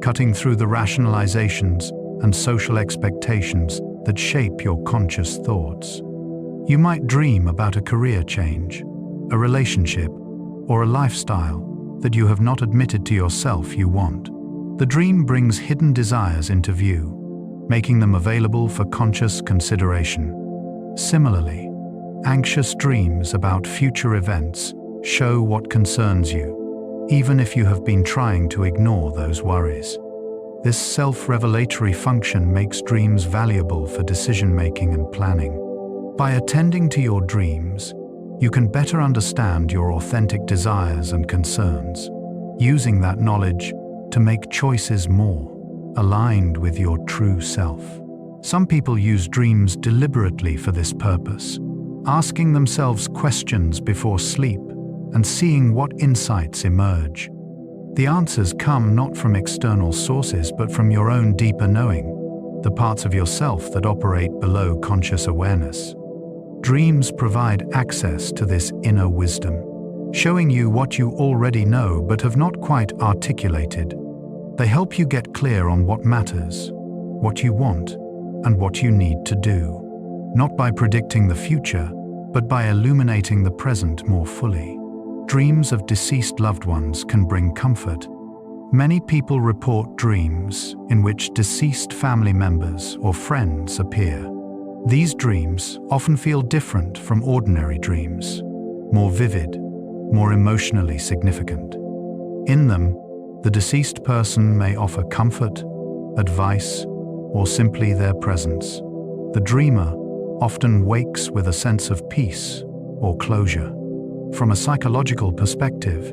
cutting through the rationalizations and social expectations that shape your conscious thoughts. You might dream about a career change, a relationship, or a lifestyle that you have not admitted to yourself you want. The dream brings hidden desires into view, making them available for conscious consideration. Similarly, anxious dreams about future events show what concerns you, even if you have been trying to ignore those worries. This self-revelatory function makes dreams valuable for decision-making and planning. By attending to your dreams, you can better understand your authentic desires and concerns, using that knowledge to make choices more aligned with your true self. Some people use dreams deliberately for this purpose, asking themselves questions before sleep and seeing what insights emerge. The answers come not from external sources but from your own deeper knowing, the parts of yourself that operate below conscious awareness. Dreams provide access to this inner wisdom, showing you what you already know but have not quite articulated. They help you get clear on what matters, what you want, and what you need to do, not by predicting the future, but by illuminating the present more fully. Dreams of deceased loved ones can bring comfort. Many people report dreams in which deceased family members or friends appear. These dreams often feel different from ordinary dreams, more vivid, more emotionally significant. In them, the deceased person may offer comfort, advice, or simply their presence. The dreamer often wakes with a sense of peace or closure. From a psychological perspective,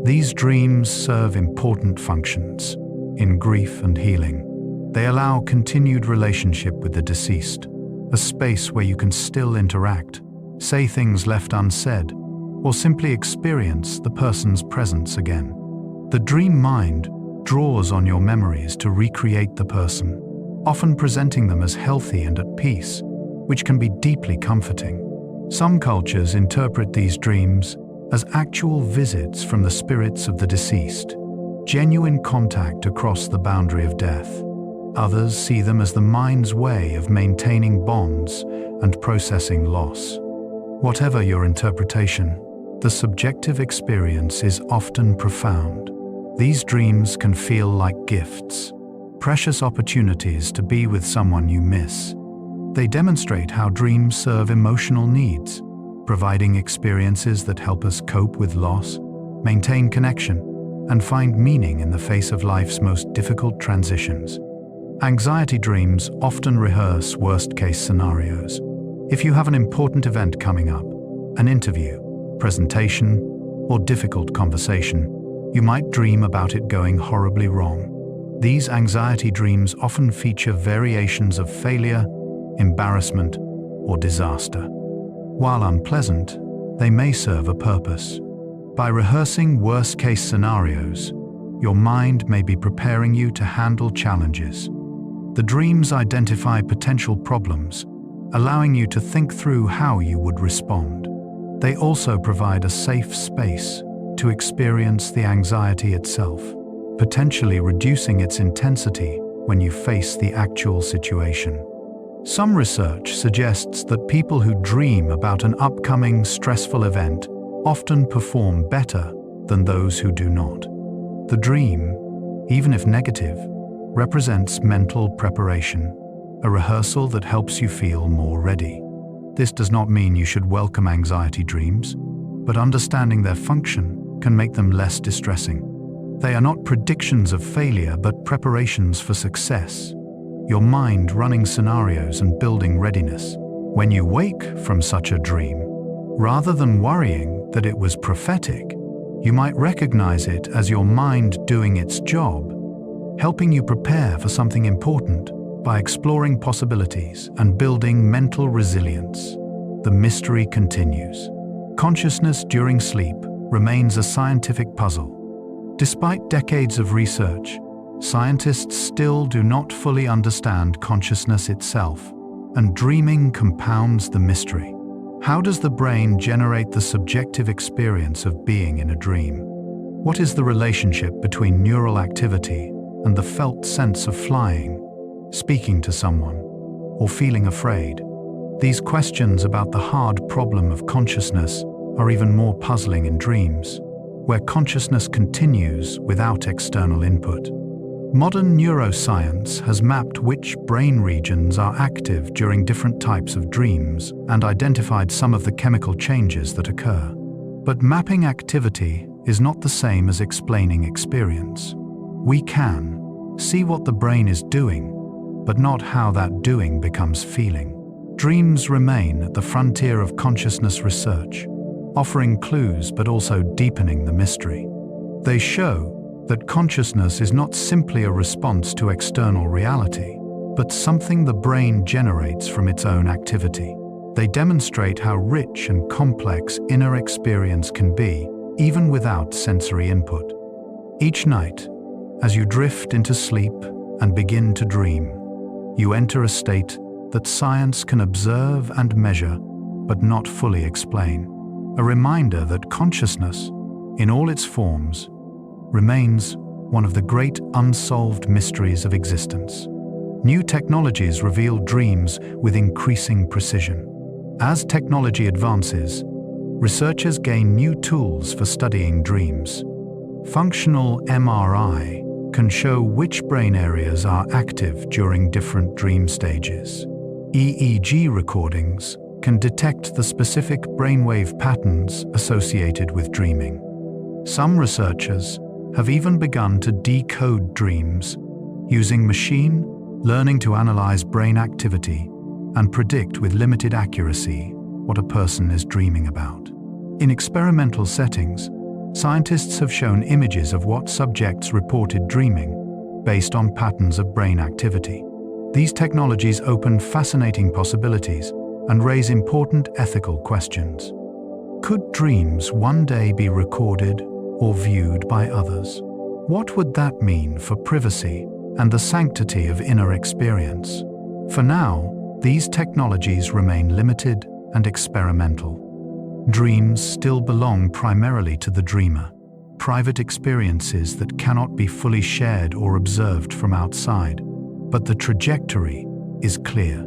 these dreams serve important functions in grief and healing. They allow continued relationship with the deceased, a space where you can still interact, say things left unsaid, or simply experience the person's presence again. The dream mind draws on your memories to recreate the person, often presenting them as healthy and at peace, which can be deeply comforting. Some cultures interpret these dreams as actual visits from the spirits of the deceased, genuine contact across the boundary of death. Others see them as the mind's way of maintaining bonds and processing loss. Whatever your interpretation, the subjective experience is often profound. These dreams can feel like gifts, precious opportunities to be with someone you miss. They demonstrate how dreams serve emotional needs, providing experiences that help us cope with loss, maintain connection, and find meaning in the face of life's most difficult transitions. Anxiety dreams often rehearse worst-case scenarios. If you have an important event coming up, an interview, presentation, or difficult conversation, you might dream about it going horribly wrong. These anxiety dreams often feature variations of failure, embarrassment, or disaster. While unpleasant, they may serve a purpose. By rehearsing worst-case scenarios, your mind may be preparing you to handle challenges. The dreams identify potential problems, allowing you to think through how you would respond. They also provide a safe space to experience the anxiety itself, potentially reducing its intensity when you face the actual situation. Some research suggests that people who dream about an upcoming stressful event often perform better than those who do not. The dream, even if negative, represents mental preparation, a rehearsal that helps you feel more ready. This does not mean you should welcome anxiety dreams, but understanding their function can make them less distressing. They are not predictions of failure, but preparations for success. Your mind running scenarios and building readiness. When you wake from such a dream, rather than worrying that it was prophetic, you might recognize it as your mind doing its job, helping you prepare for something important by exploring possibilities and building mental resilience. The mystery continues. Consciousness during sleep remains a scientific puzzle. Despite decades of research, scientists still do not fully understand consciousness itself, and dreaming compounds the mystery. How does the brain generate the subjective experience of being in a dream? What is the relationship between neural activity and the felt sense of flying, speaking to someone, or feeling afraid? These questions about the hard problem of consciousness are even more puzzling in dreams, where consciousness continues without external input. Modern neuroscience has mapped which brain regions are active during different types of dreams and identified some of the chemical changes that occur. But mapping activity is not the same as explaining experience. We can see what the brain is doing, but not how that doing becomes feeling. Dreams remain at the frontier of consciousness research, offering clues but also deepening the mystery. They show that consciousness is not simply a response to external reality, but something the brain generates from its own activity. They demonstrate how rich and complex inner experience can be, even without sensory input. Each night, as you drift into sleep and begin to dream, you enter a state that science can observe and measure, but not fully explain. A reminder that consciousness, in all its forms, remains one of the great unsolved mysteries of existence. New technologies reveal dreams with increasing precision. As technology advances, researchers gain new tools for studying dreams. Functional MRI can show which brain areas are active during different dream stages. EEG recordings can detect the specific brainwave patterns associated with dreaming. Some researchers have even begun to decode dreams using machine learning to analyze brain activity and predict with limited accuracy what a person is dreaming about. In experimental settings, scientists have shown images of what subjects reported dreaming based on patterns of brain activity. These technologies open fascinating possibilities and raise important ethical questions. Could dreams one day be recorded or viewed by others? What would that mean for privacy and the sanctity of inner experience? For now, these technologies remain limited and experimental. Dreams still belong primarily to the dreamer, private experiences that cannot be fully shared or observed from outside. But the trajectory is clear.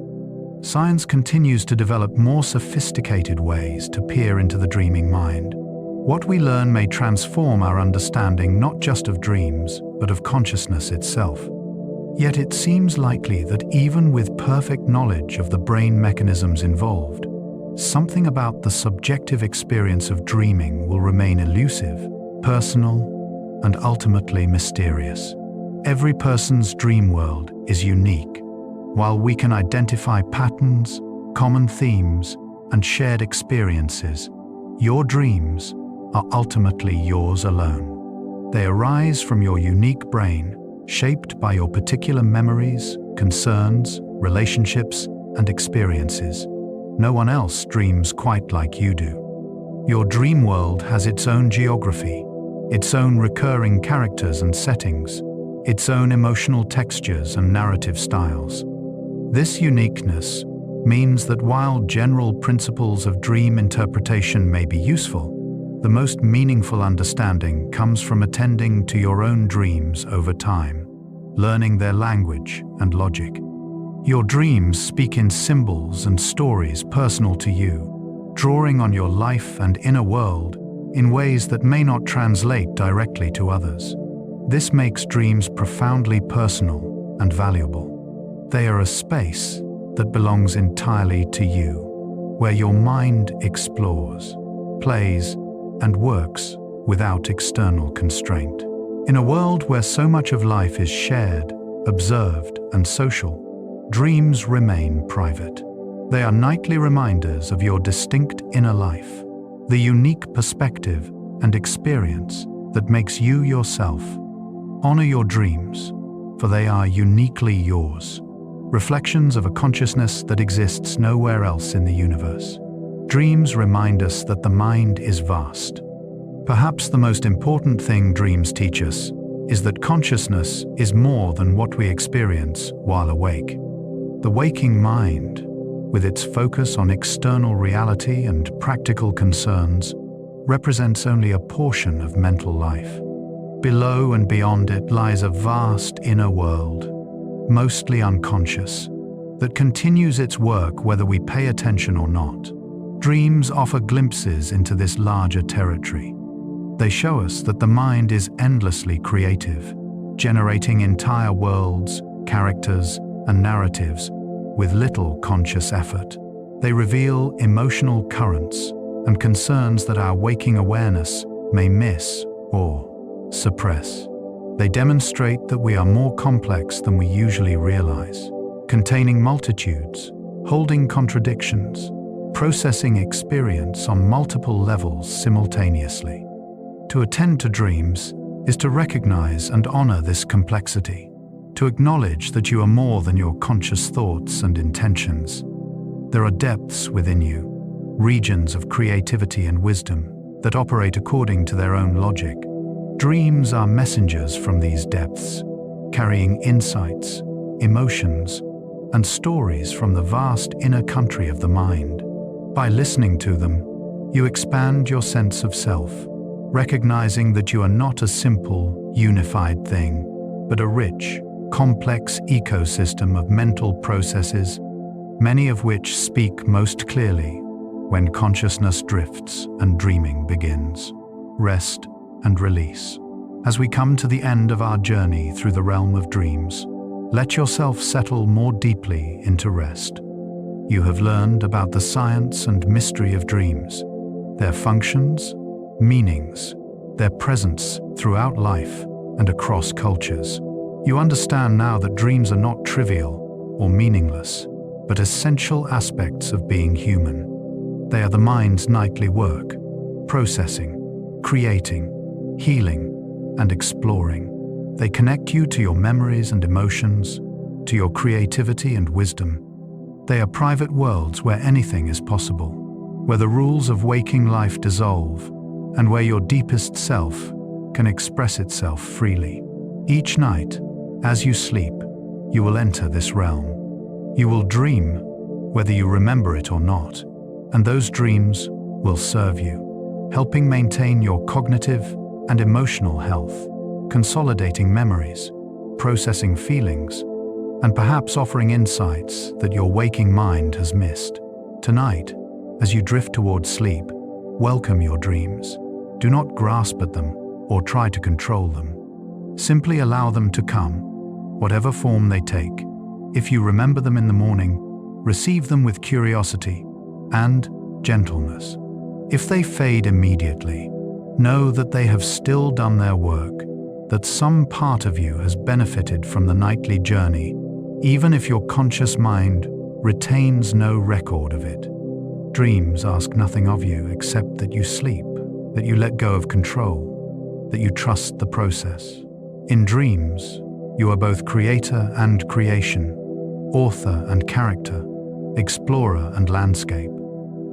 Science continues to develop more sophisticated ways to peer into the dreaming mind. What we learn may transform our understanding not just of dreams, but of consciousness itself. Yet it seems likely that even with perfect knowledge of the brain mechanisms involved, something about the subjective experience of dreaming will remain elusive, personal, and ultimately mysterious. Every person's dream world is unique. While we can identify patterns, common themes, and shared experiences, your dreams are ultimately yours alone. They arise from your unique brain, shaped by your particular memories, concerns, relationships, and experiences. No one else dreams quite like you do. Your dream world has its own geography, its own recurring characters and settings, its own emotional textures and narrative styles. This uniqueness means that while general principles of dream interpretation may be useful, the most meaningful understanding comes from attending to your own dreams over time, learning their language and logic. Your dreams speak in symbols and stories personal to you, drawing on your life and inner world in ways that may not translate directly to others. This makes dreams profoundly personal and valuable. They are a space that belongs entirely to you, where your mind explores, plays, and works without external constraint. In a world where so much of life is shared, observed, and social, dreams remain private. They are nightly reminders of your distinct inner life, the unique perspective and experience that makes you yourself. Honor your dreams, for they are uniquely yours, reflections of a consciousness that exists nowhere else in the universe. Dreams remind us that the mind is vast. Perhaps the most important thing dreams teach us is that consciousness is more than what we experience while awake. The waking mind, with its focus on external reality and practical concerns, represents only a portion of mental life. Below and beyond it lies a vast inner world, mostly unconscious, that continues its work whether we pay attention or not. Dreams offer glimpses into this larger territory. They show us that the mind is endlessly creative, generating entire worlds, characters, and narratives with little conscious effort. They reveal emotional currents and concerns that our waking awareness may miss or suppress. They demonstrate that we are more complex than we usually realize, containing multitudes, holding contradictions, processing experience on multiple levels simultaneously. To attend to dreams is to recognize and honor this complexity, to acknowledge that you are more than your conscious thoughts and intentions. There are depths within you, regions of creativity and wisdom that operate according to their own logic. Dreams are messengers from these depths, carrying insights, emotions, and stories from the vast inner country of the mind. By listening to them, you expand your sense of self, recognizing that you are not a simple, unified thing, but a rich, complex ecosystem of mental processes, many of which speak most clearly when consciousness drifts and dreaming begins. Rest and release. As we come to the end of our journey through the realm of dreams, let yourself settle more deeply into rest. You have learned about the science and mystery of dreams, their functions, meanings, their presence throughout life and across cultures. You understand now that dreams are not trivial or meaningless, but essential aspects of being human. They are the mind's nightly work, processing, creating, healing, and exploring. They connect you to your memories and emotions, to your creativity and wisdom. They are private worlds where anything is possible, where the rules of waking life dissolve, and where your deepest self can express itself freely. Each night, as you sleep, you will enter this realm. You will dream, whether you remember it or not, and those dreams will serve you, helping maintain your cognitive and emotional health, consolidating memories, processing feelings, and perhaps offering insights that your waking mind has missed. Tonight, as you drift towards sleep, welcome your dreams. Do not grasp at them or try to control them. Simply allow them to come, whatever form they take. If you remember them in the morning, receive them with curiosity and gentleness. If they fade immediately, know that they have still done their work, that some part of you has benefited from the nightly journey, even if your conscious mind retains no record of it. Dreams ask nothing of you except that you sleep, that you let go of control, that you trust the process. In dreams, you are both creator and creation, author and character, explorer and landscape.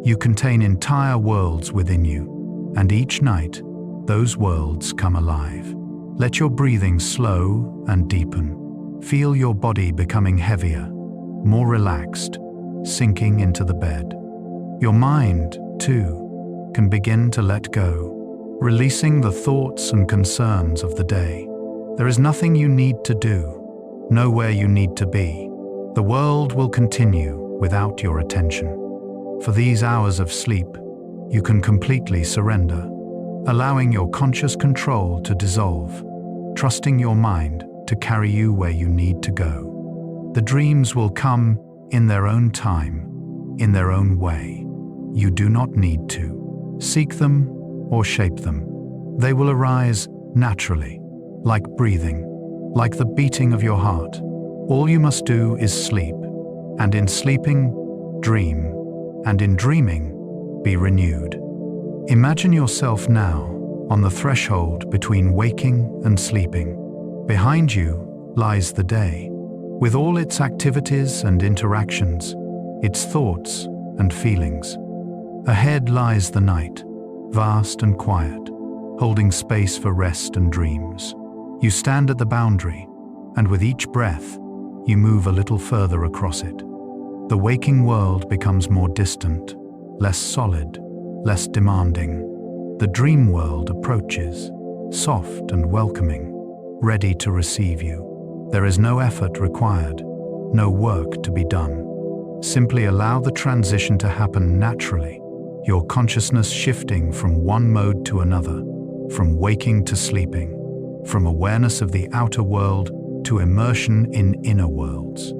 You contain entire worlds within you, and each night, those worlds come alive. Let your breathing slow and deepen. Feel your body becoming heavier, more relaxed, sinking into the bed. Your mind, too, can begin to let go, releasing the thoughts and concerns of the day. There is nothing you need to do, nowhere you need to be. The world will continue without your attention. For these hours of sleep, you can completely surrender, allowing your conscious control to dissolve, trusting your mind to carry you where you need to go. The dreams will come in their own time, in their own way. You do not need to seek them or shape them. They will arise naturally, like breathing, like the beating of your heart. All you must do is sleep, and in sleeping, dream, and in dreaming, be renewed. Imagine yourself now on the threshold between waking and sleeping. Behind you lies the day, with all its activities and interactions, its thoughts and feelings. Ahead lies the night, vast and quiet, holding space for rest and dreams. You stand at the boundary, and with each breath, you move a little further across it. The waking world becomes more distant, less solid, less demanding. The dream world approaches, soft and welcoming, ready to receive you. There is no effort required, no work to be done. Simply allow the transition to happen naturally, your consciousness shifting from one mode to another, from waking to sleeping, from awareness of the outer world to immersion in inner worlds.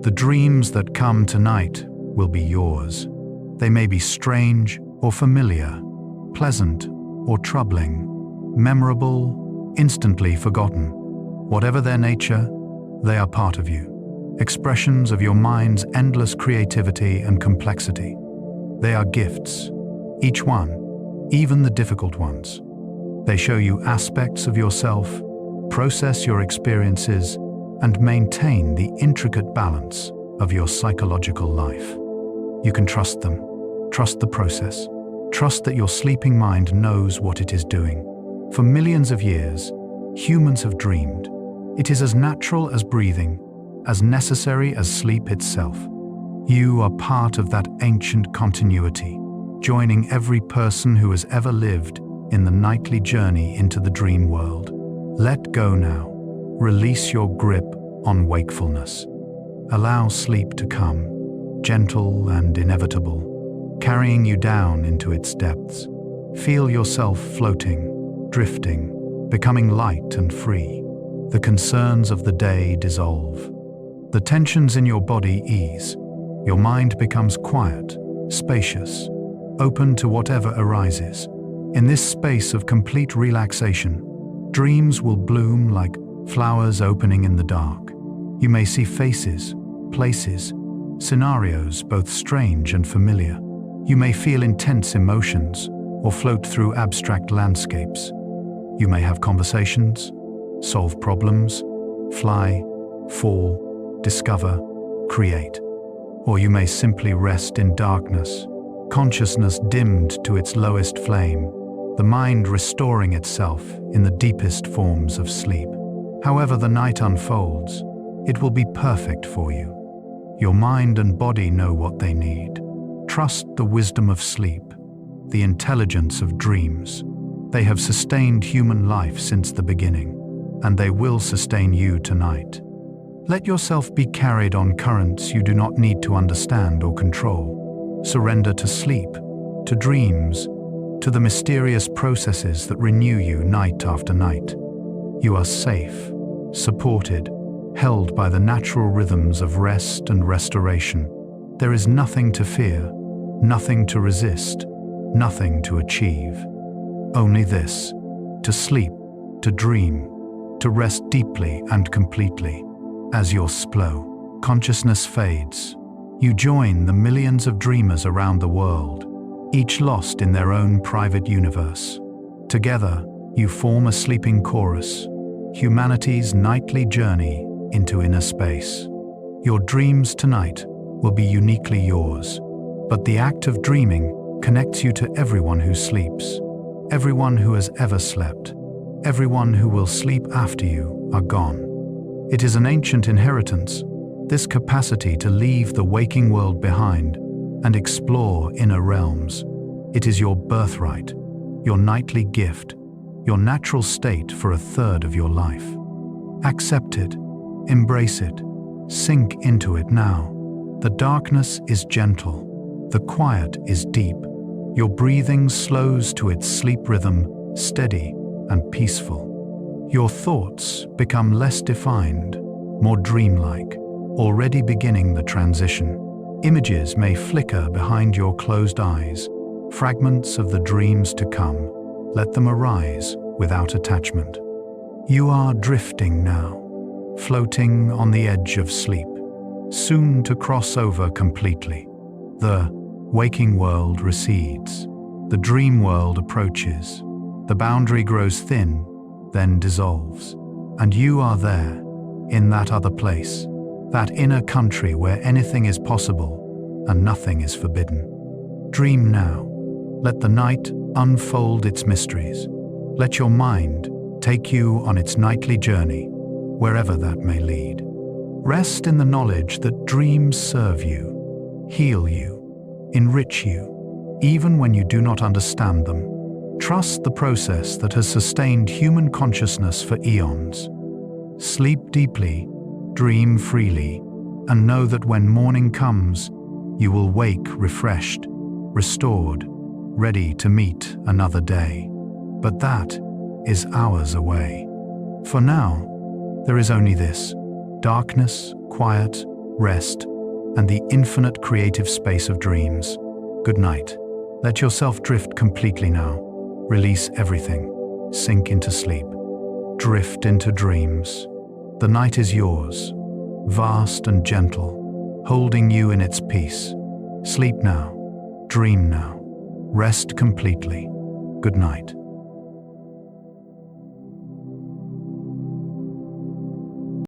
The dreams that come tonight will be yours. They may be strange or familiar, pleasant or troubling, memorable, instantly forgotten. Whatever their nature, they are part of you, expressions of your mind's endless creativity and complexity. They are gifts, each one, even the difficult ones. They show you aspects of yourself, process your experiences, and maintain the intricate balance of your psychological life. You can trust them, trust the process, trust that your sleeping mind knows what it is doing. For millions of years, humans have dreamed. It is as natural as breathing, as necessary as sleep itself. You are part of that ancient continuity, joining every person who has ever lived in the nightly journey into the dream world. Let go now. Release your grip on wakefulness. Allow sleep to come, gentle and inevitable, carrying you down into its depths. Feel yourself floating, drifting, becoming light and free. The concerns of the day dissolve. The tensions in your body ease. Your mind becomes quiet, spacious, open to whatever arises. In this space of complete relaxation, dreams will bloom like flowers opening in the dark. You may see faces, places, scenarios both strange and familiar. You may feel intense emotions or float through abstract landscapes. You may have conversations, solve problems, fly, fall, discover, create. Or you may simply rest in darkness, consciousness dimmed to its lowest flame, the mind restoring itself in the deepest forms of sleep. However the night unfolds, it will be perfect for you. Your mind and body know what they need. Trust the wisdom of sleep, the intelligence of dreams. They have sustained human life since the beginning, and they will sustain you tonight. Let yourself be carried on currents you do not need to understand or control. Surrender to sleep, to dreams, to the mysterious processes that renew you night after night. You are safe, supported, held by the natural rhythms of rest and restoration. There is nothing to fear, nothing to resist, nothing to achieve. Only this: to sleep, to dream, to rest deeply and completely. As your slow consciousness fades, you join the millions of dreamers around the world, each lost in their own private universe. Together, you form a sleeping chorus, humanity's nightly journey into inner space. Your dreams tonight will be uniquely yours, but the act of dreaming connects you to everyone who sleeps. Everyone who has ever slept, everyone who will sleep after you are gone. It is an ancient inheritance, this capacity to leave the waking world behind and explore inner realms. It is your birthright, your nightly gift, your natural state for a third of your life. Accept it, embrace it, sink into it now. The darkness is gentle, the quiet is deep. Your breathing slows to its sleep rhythm, steady and peaceful. Your thoughts become less defined, more dreamlike, already beginning the transition. Images may flicker behind your closed eyes, fragments of the dreams to come. Let them arise without attachment. You are drifting now, floating on the edge of sleep, soon to cross over completely. The waking world recedes. The dream world approaches. The boundary grows thin, then dissolves. And you are there, in that other place, that inner country where anything is possible and nothing is forbidden. Dream now. Let the night unfold its mysteries. Let your mind take you on its nightly journey, wherever that may lead. Rest in the knowledge that dreams serve you, heal you, enrich you, even when you do not understand them. Trust the process that has sustained human consciousness for eons. Sleep deeply, dream freely, and know that when morning comes, you will wake refreshed, restored, ready to meet another day. But that is hours away. For now, there is only this: darkness, quiet, rest, and the infinite creative space of dreams. Good night. Let yourself drift completely now. Release everything. Sink into sleep. Drift into dreams. The night is yours, vast and gentle, holding you in its peace. Sleep now. Dream now. Rest completely. Good night.